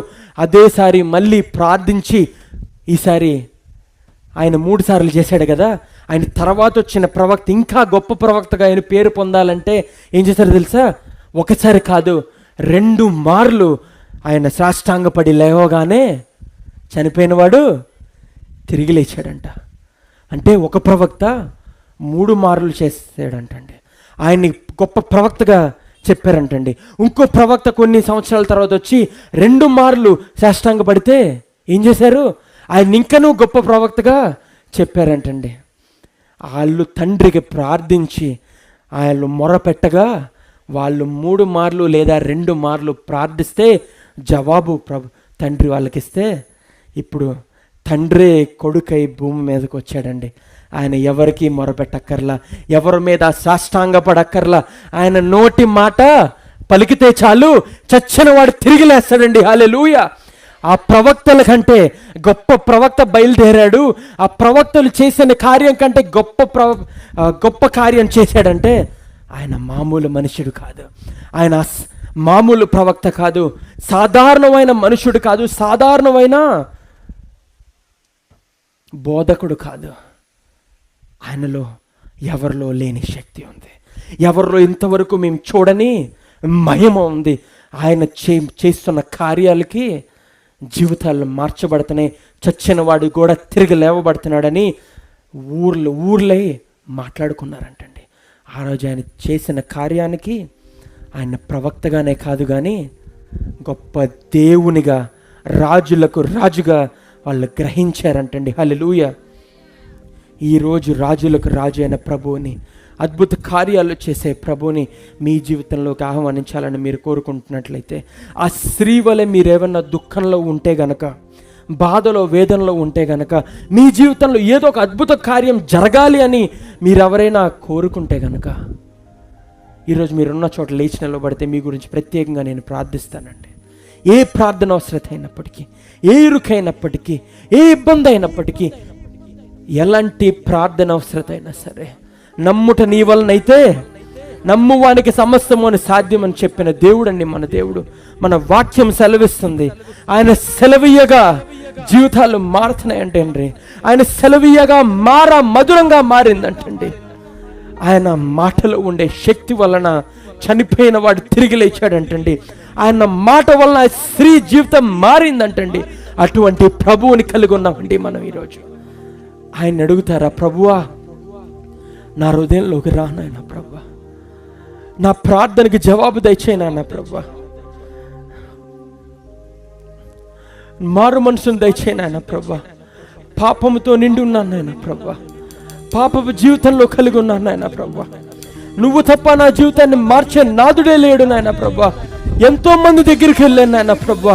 అదేసారి మళ్ళీ ప్రార్థించి, ఈసారి ఆయన 3 సార్లు చేశాడు కదా, ఆయన తర్వాత వచ్చిన ప్రవక్త ఇంకా గొప్ప ప్రవక్తగా ఆయన పేరు పొందాలంటే ఏం చేశారో తెలుసా? ఒకసారి కాదు 2 మార్లు ఆయన సాష్టాంగపడి లేవగానే చనిపోయినవాడు తిరిగి లేచాడంట. అంటే ఒక ప్రవక్త 3 మార్లు చేసాడంటండి. ఆయన్ని గొప్ప ప్రవక్తగా చెప్పారంటండి. ఇంకో ప్రవక్త కొన్ని సంవత్సరాల తర్వాత వచ్చి 2 మార్లు సాష్టాంగపడితే ఏం చేశారు? ఆయన ఇంకనూ గొప్ప ప్రవక్తగా చెప్పారంటండి. వాళ్ళు తండ్రికి ప్రార్థించి వాళ్ళు మొరపెట్టగా వాళ్ళు 3 మార్లు లేదా 2 మార్లు ప్రార్థిస్తే జవాబు తండ్రి వాళ్ళకిస్తే, ఇప్పుడు తండ్రే కొడుకై భూమి మీదకి వచ్చాడండి. ఆయన ఎవరికి మొరపెట్టక్కర్లా, ఎవరి మీద సాష్టాంగపడక్కర్లా. ఆయన నోటి మాట పలికితే చాలు చచ్చిన వాడు తిరిగి లేస్తాడండి. హల్లెలూయా. ఆ ప్రవక్తల కంటే గొప్ప ప్రవక్త బయలుదేరాడు. ఆ ప్రవక్తలు చేసిన కార్యం కంటే గొప్ప కార్యం చేశాడంటే ఆయన మామూలు మనుషుడు కాదు. ఆయన మామూలు ప్రవక్త కాదు, సాధారణమైన మనుషుడు కాదు, సాధారణమైన బోధకుడు కాదు. ఆయనలో ఎవరిలో లేని శక్తి ఉంది, ఎవరిలో ఇంతవరకు మేము చూడని మహిమ ఉంది. ఆయన చేస్తున్న కార్యాలకి జీవితాలు మార్చబడుతున్నాయి. చచ్చిన వాడు కూడా తిరిగి లేవబడుతున్నాడని ఊర్లే మాట్లాడుకున్నారంటండి. ఆ రోజు ఆయన చేసిన కార్యానికి ఆయన ప్రవక్తగానే కాదు కానీ గొప్ప దేవునిగా, రాజులకు రాజుగా వాళ్ళు గ్రహించారంటండి. హల్లెలూయా. ఈరోజు రాజులకు రాజు అయిన ప్రభువుని, అద్భుత కార్యాలు చేసే ప్రభువుని మీ జీవితంలోకి ఆహ్వానించాలని మీరు కోరుకుంటున్నట్లయితే, ఆ స్త్రీ వలె మీరేమన్నా దుఃఖంలో ఉంటే గనక, బాధలో వేదనలో ఉంటే గనక, మీ జీవితంలో ఏదో ఒక అద్భుత కార్యం జరగాలి అని మీరెవరైనా కోరుకుంటే గనక, ఈరోజు మీరున్న చోట లేచి నిలబడితే మీ గురించి ప్రత్యేకంగా నేను ప్రార్థిస్తానండి. ఏ ప్రార్థన అవసరత అయినప్పటికీ, ఏ ఇరుకైనప్పటికీ, ఏ ఇబ్బంది అయినప్పటికీ, ఎలాంటి ప్రార్థన అవసరత అయినా సరే, నమ్ముట నీ వలనైతే నమ్మువానికి సమస్తము అని సాధ్యమని చెప్పిన దేవుడండి మన దేవుడు. మన వాక్యం సెలవిస్తుంది. ఆయన సెలవీయగా జీవితాలు మారుతున్నాయంటే అండి, ఆయన సెలవీయగా మధురంగా మారిందంటండి. ఆయన మాటలో ఉండే శక్తి వలన చనిపోయిన వాడు తిరిగి లేచాడంటండి. ఆయన మాట వలన స్త్రీ జీవితం మారిందంటండి. అటువంటి ప్రభువుని కలిగి ఉన్నామండి మనం ఈరోజు. ఆయన అడుగుతారా, ప్రభువా నా హృదయంలోకి రా నాయనా, ప్రభువా నా ప్రార్థనకి జవాబు దయచేయి నాయనా, ప్రభువా మారు మనసును దయచేయి నాయనా, ప్రభువా పాపముతో నిండి ఉన్నాను నాయనా, ప్రభువా పాపపు జీవితంలో కలిగి ఉన్నాను నాయనా, ప్రభువా నువ్వు తప్ప నా జీవితాన్ని మార్చే నాదుడే లేడు నాయనా, ప్రభువా ఎంతో మంది దగ్గరికి వెళ్ళాను నాయనా, ప్రభువా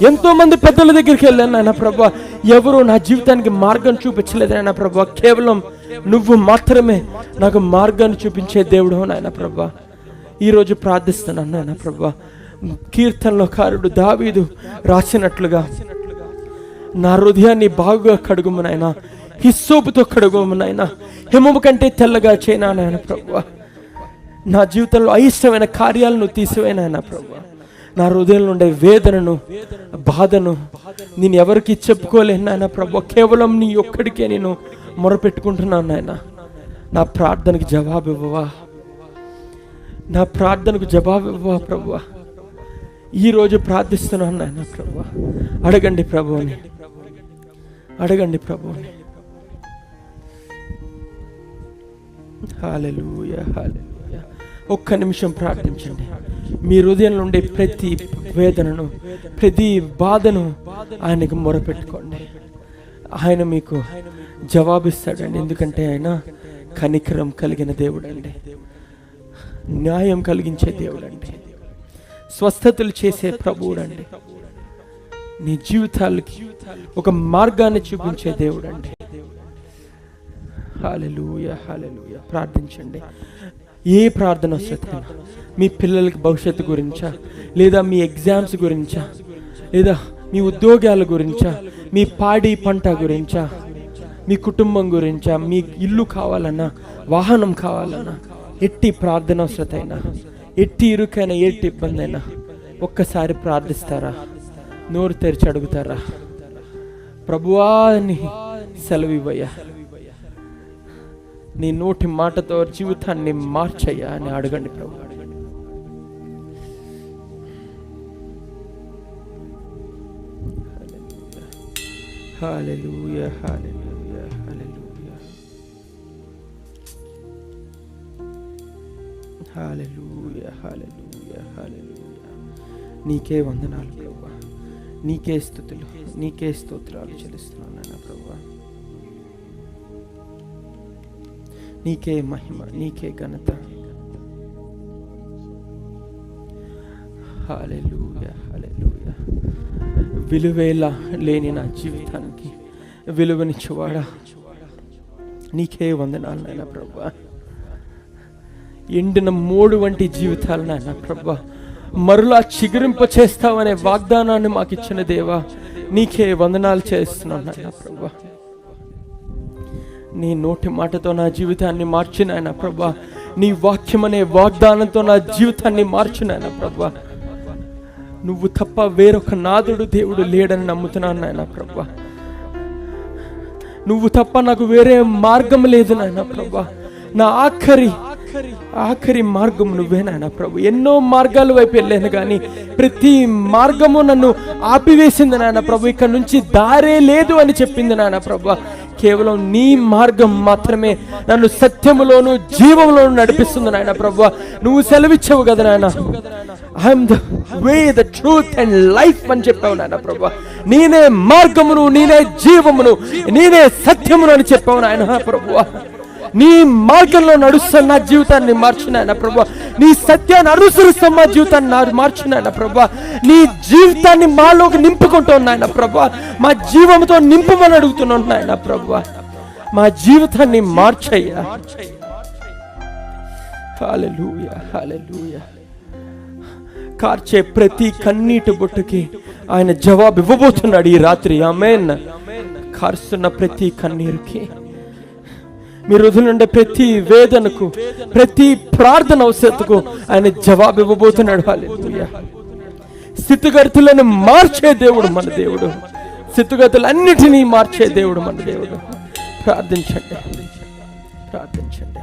ఎంతో మంది పెద్దల దగ్గరికి వెళ్ళాను నాయనా, ప్రభువా ఎవరు నా జీవితానికి మార్గం చూపించలేదు నాయనా, ప్రభువా కేవలం నువ్వు మాత్రమే నాకు మార్గాన్ని చూపించే దేవుడు నాయనా, ప్రభువా ఈరోజు ప్రార్థిస్తున్నాను నాయనా, ప్రభువా కీర్తనలోకారుడు దావీదు రాసినట్లుగా నా హృదయాన్ని బాగుగా కడుగుము నాయనా, హిస్సోపుతో కడుగుము నాయనా, హిమము కంటే తెల్లగా చేయనా నాయనా, ప్రభువా నా జీవితంలో అయిష్టమైన కార్యాలను తీసివేయి నాయనా, ప్రభువా నా హృదయంలో ఉండే వేదనను, బాధను నేను ఎవరికి చెప్పుకోలేను నాయనా, ప్రభువా కేవలం నీ ఒక్కడికే నేను మొరపెట్టుకుంటున్నాను నాయనా. నా ప్రార్థనకు జవాబు ఇవ్వవా, నా ప్రార్థనకు జవాబు ఇవ్వవా ప్రభువా. ఈరోజు ప్రార్థిస్తున్నాను నాయనా, ప్రభువా అడగండి ప్రభువుని, అడగండి ప్రభువుని. హల్లెలూయా, హల్లెలూయా. ఒక్క నిమిషం ప్రార్థించండి. మీ హృదయంలో ఉండే ప్రతి వేదనను, ప్రతి బాధను ఆయనకు మొరపెట్టుకోండి. ఆయన మీకు జవాబిస్తాడండి. ఎందుకంటే ఆయన కనికరం కలిగిన దేవుడు అండి, న్యాయం కలిగించే దేవుడు అండి, స్వస్థతలు చేసే ప్రభువుడు అండి, నీ జీవితాలకి ఒక మార్గాన్ని చూపించే దేవుడు అండి. హల్లెలూయా, హల్లెలూయా. ప్రార్థించండి. ఏ ప్రార్థన వస్తుందైనా, మీ పిల్లలకి భవిష్యత్తు గురించా, లేదా మీ ఎగ్జామ్స్ గురించా, లేదా మీ ఉద్యోగాల గురించా, మీ పాడి పంట గురించా, మీ కుటుంబం గురించా, మీ ఇల్లు కావాలన్నా, వాహనం కావాలన్నా, ఎట్టి ప్రార్థన అవసరతైనా, ఎట్టి ఇరుకైనా, ఎట్టి ఇబ్బంది అయినా ఒక్కసారి ప్రార్థిస్తారా? నోరు తెరిచి అడుగుతారా? ప్రభువా అని సెలవివ్వయ్యా, నీ నోటి మాటతో జీవితాన్ని మార్చయ్యా అని అడగండి ప్రభు. హల్లెలూయా, హల్లెలూయా, హల్లెలూయా, హల్లెలూయా, హల్లెలూయా, హల్లెలూయా. నీకే వందనాలు ప్రభువా, నీకే స్తుతులు, నీకే స్తోత్రాలు చెల్లిస్తున్నాను నాయనా ప్రభువా. నీకే మహిమ, నీకే ఘనత. హల్లెలూయా, హల్లెలూయా. విలువేలా లేని నా జీవితానికి విలువనిచ్చేవాడా, నీకే వందనాలు నాయనా ప్రభువా. ఎండిన మోడు వంటి జీవితాలు నాయనా ప్రభువా మరలా చిగురింప చేస్తావనే వాగ్దానాన్ని మాకు ఇచ్చిన దేవా, నీకే వందనాలు చేస్తున్నాను నాయనా ప్రభువా. నీ నోటి మాటతో నా జీవితాన్ని మార్చినాయన ప్రభా, నీ వాక్యం అనే వాగ్దానంతో నా జీవితాన్ని మార్చినాయన ప్రభా. నువ్వు తప్ప వేరొక నాదుడు దేవుడు లేడని నమ్ముతున్నాను నాయన ప్రభా. నువ్వు తప్ప నాకు వేరే మార్గం లేదు నాయన ప్రభా. నా ఆఖరి మార్గం నువ్వే నాయన ప్రభు. ఎన్నో మార్గాల వైపు వెళ్ళాను కానీ ప్రతి మార్గము నన్ను ఆపివేసింది నాయన ప్రభు. ఇక్కడ నుంచి దారే లేదు అని చెప్పింది నాయన ప్రభు. కేవలం నీ మార్గం మాత్రమే నన్ను సత్యములోను జీవంలోను నడిపిస్తుంది నాయన ప్రభు. నువ్వు సెలవిచ్చావు కదా నాయన, I'm the way, the truth and life అని చెప్పావు నాయన ప్రభు. నేనే మార్గమును, నేనే జీవమును, నేనే సత్యమును అని చెప్పావు నాయన ప్రభు. నీ మార్గంలో నడుస్తున్న నా జీవితాన్ని మార్చునాయన ప్రభా. నీ సత్యాన్ని అనుసరిస్తున్న మా జీవితాన్ని మార్చునాయన ప్రభా. నీ జీవితాన్ని మాలోకి నింపుకుంటూ ఉన్నాయన ప్రభా. మా జీవంతో నింపమని అడుగుతున్నాను నాయన ప్రభా. మా జీవితాన్ని మార్చయ్యా. హల్లెలూయా, హల్లెలూయా. కార్చే ప్రతి కన్నీటి బొట్టుకి ఆయన జవాబు ఇవ్వబోతున్నాడు ఈ రాత్రి. ఆమేన్. కార్చున్న ప్రతి కన్నీరుకి, మీరు వదిలిండే ప్రతి వేదనకు, ప్రతి ప్రార్థన అవసరతకు ఆయన జవాబు ఇవ్వబోతున్నాడు. హల్లెలూయా. స్థితిగతులను మార్చే దేవుడు మన దేవుడు. స్థితిగతులన్నిటినీ మార్చే దేవుడు మన దేవుడు. ప్రార్థించండి, ప్రార్థించండి.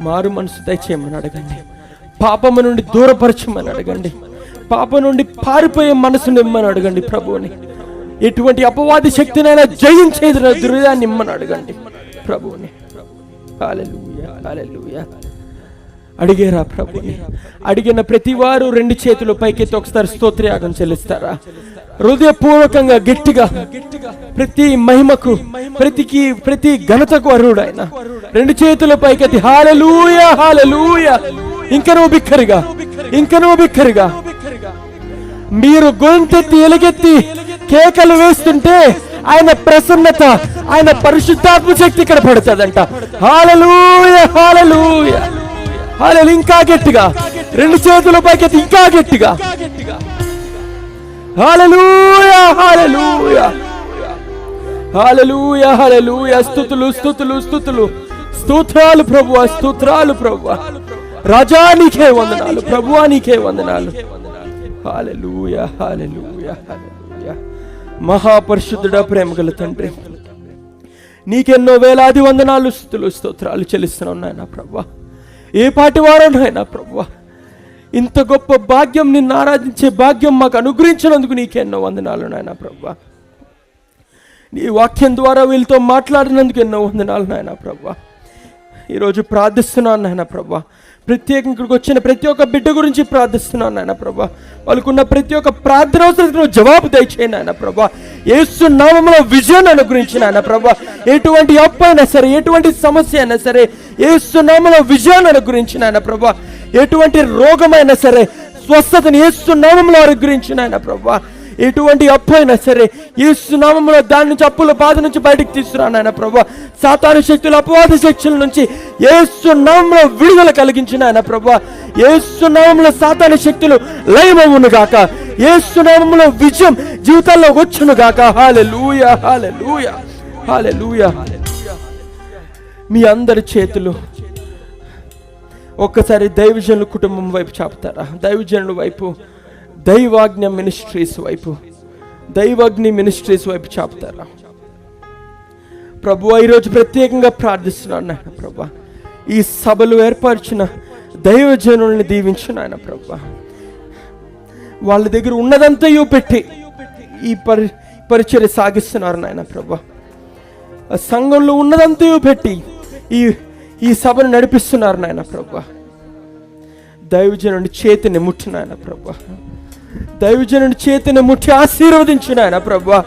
మారు మనసు దయచేయమని అడగండి. పాపము నుండి దూరపరచమని అడగండి. పాపం నుండి పారిపోయే మనసుని ఇమ్మని అడగండి ప్రభువుని. ఎటువంటి అపవాది శక్తినైనా జయించేది దుర్యాన్ని ఇమ్మని అడగండి ప్రభువుని. హల్లెలూయా, హల్లెలూయా. అడిగేరా ప్రభుని. అడిగిన ప్రతి వారు రెండు చేతులు పైకెత్తి ఒకసారి స్తోత్రయాగం చెల్లిస్తారా? హృదయపూర్వకంగా గట్టిగా ప్రతి మహిమకు, ప్రతి ఘనతకు అర్హుడు ఆయన. రెండు చేతుల పైకెత్తి హల్లెలూయా, హల్లెలూయా. ఇంకనూ బిక్కరిగా మీరు గొంతెత్తి ఎలుగెత్తి కేకలు వేస్తుంటే ఆయన ప్రసన్నత, ఆయన పరిశుద్ధాత్మ శక్తి ఇక్కడ పడుతుందంట. హల్లెలూయా, హల్లెలూయా, హల్లెలూయా. ఇంకా గట్టిగా రెండు చేతుల పైకెత్తి ఇంకా గట్టిగా హల్లెలూయా, హల్లెలూయా, హల్లెలూయా, హల్లెలూయా. స్తుతులు, స్తుతులు, స్తుతులు, స్తోత్రాలు ప్రభువా, స్తోత్రాలు ప్రభువా. రాజా నీకే వందనాలు, ప్రభువా నీకే వందనాలు. హల్లెలూయా, హల్లెలూయా, హల్లెలూయా. మహాపరిశుద్ధుడా, ప్రేమగల తండ్రి, నీకెన్నో వేలాది వందనాలు, స్తుతులు, స్తోత్రాలు చెల్లిస్తున్నాను నాయన ప్రభువా. ఏ పాటి వారో నాయన ప్రభువా, ఇంత గొప్ప భాగ్యం, నిన్ను ఆరాధించే భాగ్యం మాకు అనుగ్రహించినందుకు నీకెన్నో వందనాలు నాయన ప్రభువా. నీ వాక్యం ద్వారా వీళ్ళతో మాట్లాడినందుకు ఎన్నో వందనాలు నాయన ప్రభువా. ఈరోజు ప్రార్థిస్తున్నాను నాయన ప్రభువా. ప్రత్యేకంగా ఇక్కడికి వచ్చిన ప్రతి ఒక్క బిడ్డ గురించి ప్రార్థిస్తున్నాను నాయన ప్రభా. వాళ్ళకున్న ప్రతి ఒక్క ప్రార్థన అవసరం జవాబు దయచేయండి నాయన ప్రభా. యేసు నామములో విజయాన్ని అనుగ్రహించిన నాయన ప్రభా. ఎటువంటి అప్పు అయినా సరే, ఎటువంటి సమస్య అయినా సరే, యేసు నామములో విజయాన్ని అనుగ్రహించిన నాయన ప్రభా. ఎటువంటి రోగమైనా సరే స్వస్థతను యేసు నామములో అనుగ్రహించిన నాయన ప్రభా. ఎటువంటి అప్పు అయినా సరే యేసు నామములో దాని నుంచి, అప్పుల బాధ నుంచి బయటకు తీసుకురాను నాయన ప్రభా. సాతాను శక్తులు, అపవాద శక్తుల నుంచి యేసు నామములో విడుదల కలిగించిన ఆయన ప్రభా. యేసు నామములో సాతాను శక్తులు లయమవును గాక. యేసు నామములో విజయం జీవితాల్లో వచ్చును గాక. హల్లెలూయా, హల్లెలూయా, హల్లెలూయా. మీ అందరి చేతులు ఒక్కసారి దైవజనుల కుటుంబం వైపు చాపుతారా? దైవజనుల వైపు, దైవాజ్ఞ మినిస్ట్రీస్ వైపు, దైవాగ్ని మినిస్ట్రీస్ వైపు చాపుతారా? ప్రభువా, ఈరోజు ప్రత్యేకంగా ప్రార్థిస్తున్నాను నాయన ప్రభా. ఈ సభలు ఏర్పరిచిన దైవజనుల్ని దీవించు నాయన ప్రభా. వాళ్ళ దగ్గర ఉన్నదంతయు పెట్టి ఈ పరిచర్య సాగిస్తున్నారు నాయన ప్రభా. సంఘంలో ఉన్నదంతయు పెట్టి ఈ సభను నడిపిస్తున్నారు నాయన ప్రభా. దైవజనుడి చేతిని ముట్టు నాయన ప్రభా. దైవజనుడి చేతిని ముట్టి ఆశీర్వదించు నాయన ప్రభా.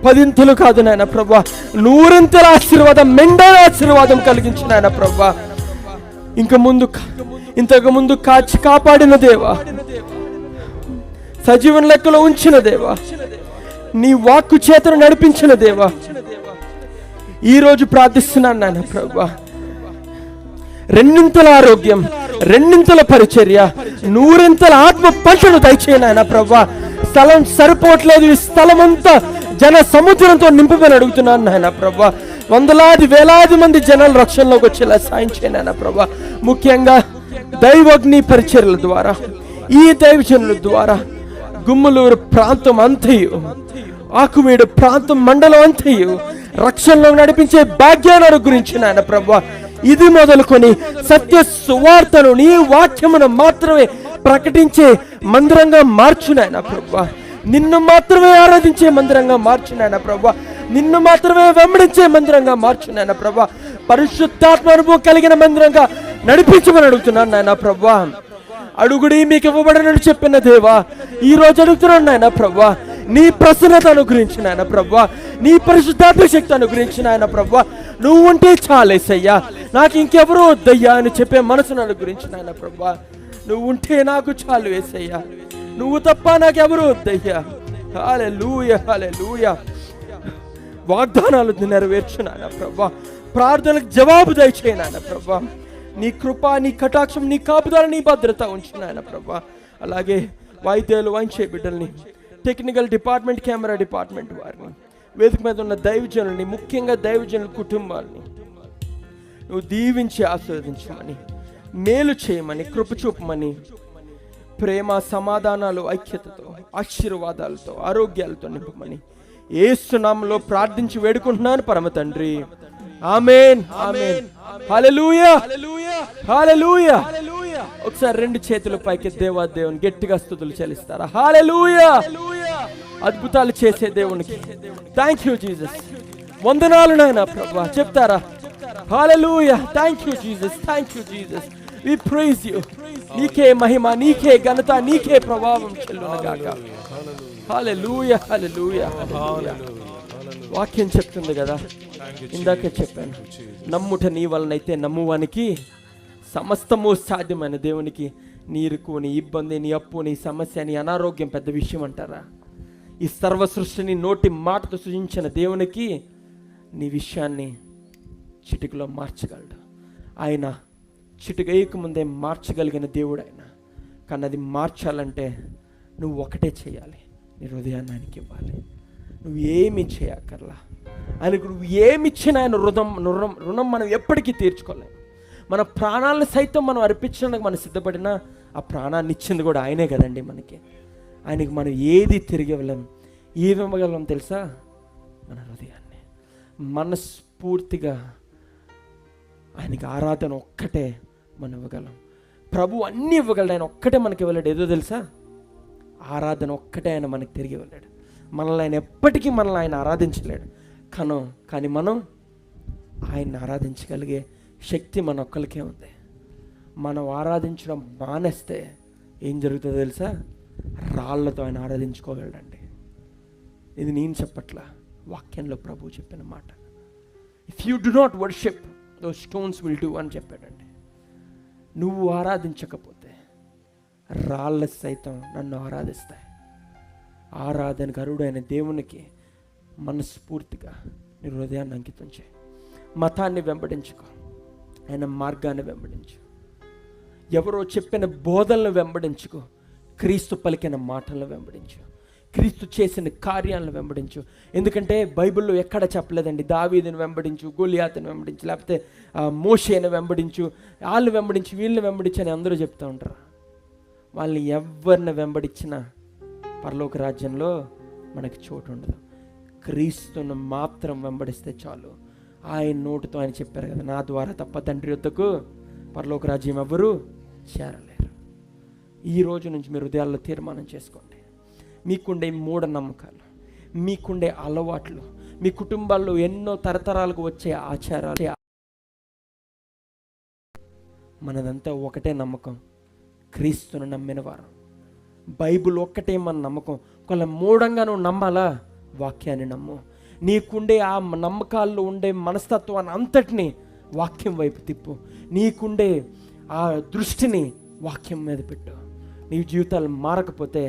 పదింతలు కాదు నాయన ప్రభా, నూరింతల ఆశీర్వాదం, మెండల ఆశీర్వాదం కలిగించు నాయన ప్రభా. ఇంతకు ముందు కాచి కాపాడిన దేవా, సజీవన లెక్కలో ఉంచిన దేవా, నీ వాక్కు చేతను నడిపించిన దేవా, ఈరోజు ప్రార్థిస్తున్నాను నాయన ప్రభా. రెండింతల ఆరోగ్యం, రెండింతల పరిచర్య, నూరింతల ఆత్మ పంటను దయచేయను నాయన ప్రభా. స్థలం సరిపోవట్లేదు, ఈ స్థలం అంతా జన సముద్రంతో నింపమని అడుగుతున్నాను నాయన ప్రభా. వందలాది వేలాది మంది జనాలు రక్షణలోకి వచ్చేలా సాయం చేయను నాయన ప్రభా. ముఖ్యంగా దైవగ్ని పరిచర్ల ద్వారా, ఈ దైవజనుల ద్వారా గుమ్మలూరు ప్రాంతం అంతయు, ఆకువీడు ప్రాంతం మండలం అంతయు రక్షణలో నడిపించే భాగ్యాన్ని అనుగ్రహించిన ఆయన ప్రభువా, ఇది మొదలుకొని సత్య సువార్తను, నీ వాక్యమును మాత్రమే ప్రకటించే మందిరంగా మార్చునాయన ప్రభువా, నిన్ను మాత్రమే ఆరాధించే మందిరంగా మార్చునాయన ప్రభువా, నిన్ను మాత్రమే వెంబడించే మందిరంగా మార్చునాయన ప్రభువా, పరిశుద్ధాత్మ అనుభవం కలిగిన మందిరంగా నడిపించమని అడుగుతున్నాను నాయన ప్రభువా. అడుగుడి మీకు ఇవ్వబడనని చెప్పిన దేవా, ఈ రోజు అడుగుతున్నాను నాయన ప్రభువా, నీ ప్రసన్నత అనుగ్రహించిన ఆయన ప్రభువా, నీ పరిశుద్ధాత్మ శక్తి అనుగ్రహించిన ఆయన ప్రభువా. నువ్వు ఉంటే చాలేసయ్యా, నాకు ఇంకెవరూ వద్దయ్యా అని చెప్పే మనసును అనుగ్రహించిన ఆయన ప్రభువా. నువ్వు ఉంటే నాకు చాలు యేసయ్యా, నువ్వు తప్ప నాకెవరూ వద్దయ్యా. హల్లెలూయా, హల్లెలూయా. వాగ్దానాలు నెరవేర్చు నాయన ప్రభువా, ప్రార్థనలకు జవాబు దయచేయి నాయన ప్రభువా. నీ కృప, నీ కటాక్షం, నీ కాపుదల, నీ భద్రత ఉంచు నాయన ప్రభువా. అలాగే వాయిద్యాలు వాయించే బిడ్డల్ని, టెక్నికల్ డిపార్ట్మెంట్, కెమెరా డిపార్ట్మెంట్ వారిని, వేదిక మీద ఉన్న దైవజనుల్ని, ముఖ్యంగా దైవజనుల కుటుంబాలని నువ్వు దీవించి ఆశీర్వదించమని, మేలు చేయమని, కృప చూపమని, ప్రేమ, సమాధానాలు, ఐక్యతతో, ఆశీర్వాదాలతో, ఆరోగ్యాలతో నింపమని యేసు నామములో ప్రార్థించి వేడుకుంటున్నాను పరమ తండ్రి. ఆమేన్, ఆమేన్. హల్లెలూయా, హల్లెలూయా. ఒకసారి రెండు చేతుల పైకి దేవుని గట్టిగా స్తుతులు చెల్లిస్తారా? హల్లెలూయా. అద్భుతాలు చేసే దేవునికి థ్యాంక్ యూ జీసస్. వందనాలు నాయనా ప్రభువా చెప్తారా? Hallelujah. Thank you Jesus, thank you Jesus. We praise you. నీకే మహిమ, నీకే ఘనత, నీకే ప్రభావం చెల్లును గాక. హల్లెలూయా, హల్లెలూయా, హల్లెలూయా. వాక్యం చెప్తుంది కదా, ఇందాకే చెప్పాను, నమ్ముట నీ వలనైతే నమ్మువానికి సమస్తము సాధ్యమైన దేవునికి నీ ఇరుకు, నీ ఇబ్బంది, నీ అప్పు, నీ సమస్య, నీ అనారోగ్యం పెద్ద విషయం అంటారా? ఈ సర్వ సృష్టిని నోటి మాటతో సృజించిన దేవునికి నీ విషయాన్ని చిటికలో మార్చగలడు. ఆయన చిటికేయక ముందే మార్చగలిగిన దేవుడు ఆయన. కానీ అది మార్చాలంటే నువ్వు ఒకటే చేయాలి, నీ హృదయాన్ని ఆయనకి ఇవ్వాలి. నువ్వు ఏమి చేయక్కర్లా. ఆయనకు నువ్వు ఏమి ఇచ్చినా ఆయన రుణం మనం ఎప్పటికీ తీర్చుకోలేము. మన ప్రాణాలను సైతం మనం అర్పించడానికి మనం సిద్ధపడినా ఆ ప్రాణాన్ని ఇచ్చింది కూడా ఆయనే కదండి మనకి. ఆయనకి మనం ఏది తిరిగి ఇవ్వలేం. ఏమి ఇవ్వగలం తెలుసా? మన హృదయాన్ని మనస్ఫూర్తిగా ఆయనకి ఆరాధన ఒక్కటే మనం ఇవ్వగలం. ప్రభు అన్నీ ఇవ్వగలడు, ఆయన ఒక్కటే మనకి ఇవ్వలేడు. ఏదో తెలుసా? ఆరాధన ఒక్కటే ఆయన మనకి తిరిగి ఇవ్వలేడు. మనల్ని ఆయన ఎప్పటికీ ఆయన ఆరాధించలేడు. కానీ మనం ఆయన్ని ఆరాధించగలిగే శక్తి మన ఒక్కరికే ఉంది. మనం ఆరాధించడం మానేస్తే ఏం జరుగుతుందో తెలుసా? రాళ్లతో ఆయన ఆరాధించుకోగలడండి. ఇది నేను చెప్పట్లా, వాక్యంలో ప్రభు చెప్పిన మాట. If you do not worship though stones will do అని చెప్పాడండి. నువ్వు ఆరాధించకపోతే రాళ్ళ సైతం నన్ను ఆరాధిస్తాయి. ఆరాధన గరుడైన దేవునికి మనస్ఫూర్తిగా నీ హృదయాన్ని అంకితం చేయి. మతాన్ని వెంబడించుకో, ఆయన మార్గాన్ని వెంబడించు. ఎవరో చెప్పిన బోధనలు వెంబడించుకో, క్రీస్తు పలికిన మాటలను వెంబడించు, క్రీస్తు చేసిన కార్యాలను వెంబడించు. ఎందుకంటే బైబిల్లో ఎక్కడ చెప్పలేదండి దావీదుని వెంబడించు, గొలియాతుని వెంబడించు, లేకపోతే మోషేని వెంబడించు, వాళ్ళని వెంబడించు, వీళ్ళని వెంబడించు అని అందరూ చెప్తూ ఉంటారు. వాళ్ళని ఎవరిని వెంబడించినా పరలోక రాజ్యంలో మనకి చోటు ఉండదు. క్రీస్తును మాత్రం వెంబడిస్తే చాలు. ఆయన నోటితో ఆయన చెప్పారు కదా, నా ద్వారా తప్ప తండ్రి వద్దకు పరలోక రాజ్యం ఎవ్వరూ చేరలేరు. ఈ రోజు నుంచి మీరు హృదయాల్లో తీర్మానం చేసుకోండి. మీకుండే మూఢనమ్మకాలు, మీకుండే అలవాట్లు, మీ కుటుంబాల్లో ఎన్నో తరతరాలకు వచ్చే ఆచారాలు, మనదంతా ఒకటే నమ్మకం, క్రీస్తును నమ్మిన వారు. బైబిల్ ఒక్కటే మన నమ్మకం. ఒకవేళ మూఢంగా నువ్వు నమ్మాలా, వాక్యాన్ని నమ్ము. నీకుండే ఆ నమ్మకాల్లో ఉండే మనస్తత్వాన్ని అంతటిని వాక్యం వైపు తిప్పు. నీకుండే ఆ దృష్టిని వాక్యం మీద పెట్టు. నీ జీవితాలు మారకపోతే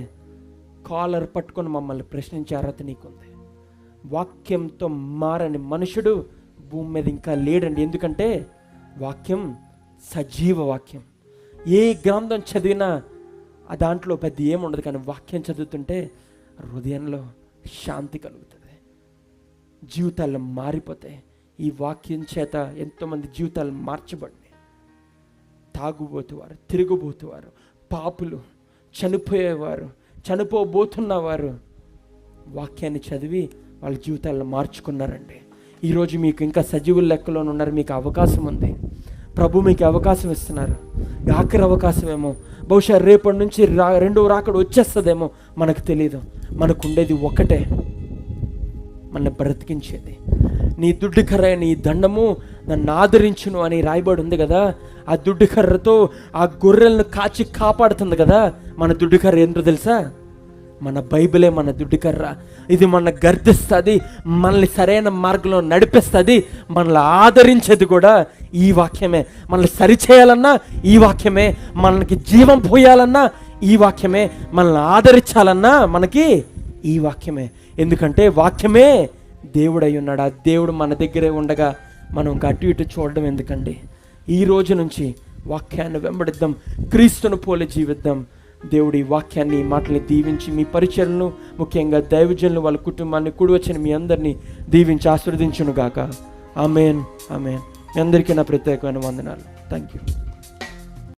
కాలర్ పట్టుకొని మమ్మల్ని ప్రశ్నించే అర్హత నీకుంది. వాక్యంతో మారని మనుషుడు భూమి మీద ఇంకా లేడండి. ఎందుకంటే వాక్యం సజీవ వాక్యం. ఏ గ్రంథం చదివినా ఆ దాంట్లో పెద్ద ఏముండదు, కానీ వాక్యం చదువుతుంటే హృదయంలో శాంతి కలుగుతుంది, జీవితాలు మారిపోతాయి. ఈ వాక్యం చేత ఎంతోమంది జీవితాలు మార్చబడినాయి. తాగుబోతువారు, తిరుగుబోతువారు, పాపులు, చనిపోయేవారు, చనిపోబోతున్నవారు వాక్యాన్ని చదివి వాళ్ళ జీవితాలను మార్చుకున్నారండి. ఈరోజు మీకు ఇంకా సజీవుల లెక్కలో ఉన్నారు. మీకు అవకాశం ఉంది. ప్రభు మీకు అవకాశం ఇస్తున్నారు. ఆఖరి అవకాశమేమో. బహుశా రేపటి నుంచి రెండో రాకడ వచ్చేస్తుందేమో, మనకు తెలియదు. మనకు ఉండేది ఒకటే, మన బ్రతికించేది. నీ దుడ్డు కర్ర, నీ దండము నన్ను ఆదరించును అని రాయబడి ఉంది కదా. ఆ దుడ్డు కర్రతో ఆ గొర్రెలను కాచి కాపాడుతుంది కదా. మన దుడ్డు కర్ర ఏంటో తెలుసా? మన బైబిలే మన దుడ్డు కర్ర. ఇది మనల్ని గర్దిస్తుంది, మనల్ని సరైన మార్గంలో నడిపిస్తుంది. మనల్ని ఆదరించేది కూడా ఈ వాక్యమే. మనల్ని సరిచేయాలన్నా ఈ వాక్యమే, మనకి జీవం పోయాలన్నా ఈ వాక్యమే, మనల్ని ఆదరించాలన్నా మనకి ఈ వాక్యమే. ఎందుకంటే వాక్యమే దేవుడు అయి ఉన్నాడు. ఆ దేవుడు మన దగ్గరే ఉండగా మనం అటు ఇటు చూడడం ఎందుకండి? ఈ రోజు నుంచి వాక్యాన్ని వెంబడిద్దాం, క్రీస్తును పోలి జీవిద్దాం. దేవుడి వాక్యాన్ని, ఈ మాటల్ని దీవించి మీ పరిచయలను, ముఖ్యంగా దైవజనులు, వాళ్ళ కుటుంబాన్ని, కూడి వచ్చిన మీ అందరినీ దీవించి ఆశీర్వదించును గాక. ఆమేన్, ఆమేన్. మీ అందరికీ నా ప్రత్యేకమైన వందనాలు. Thank you.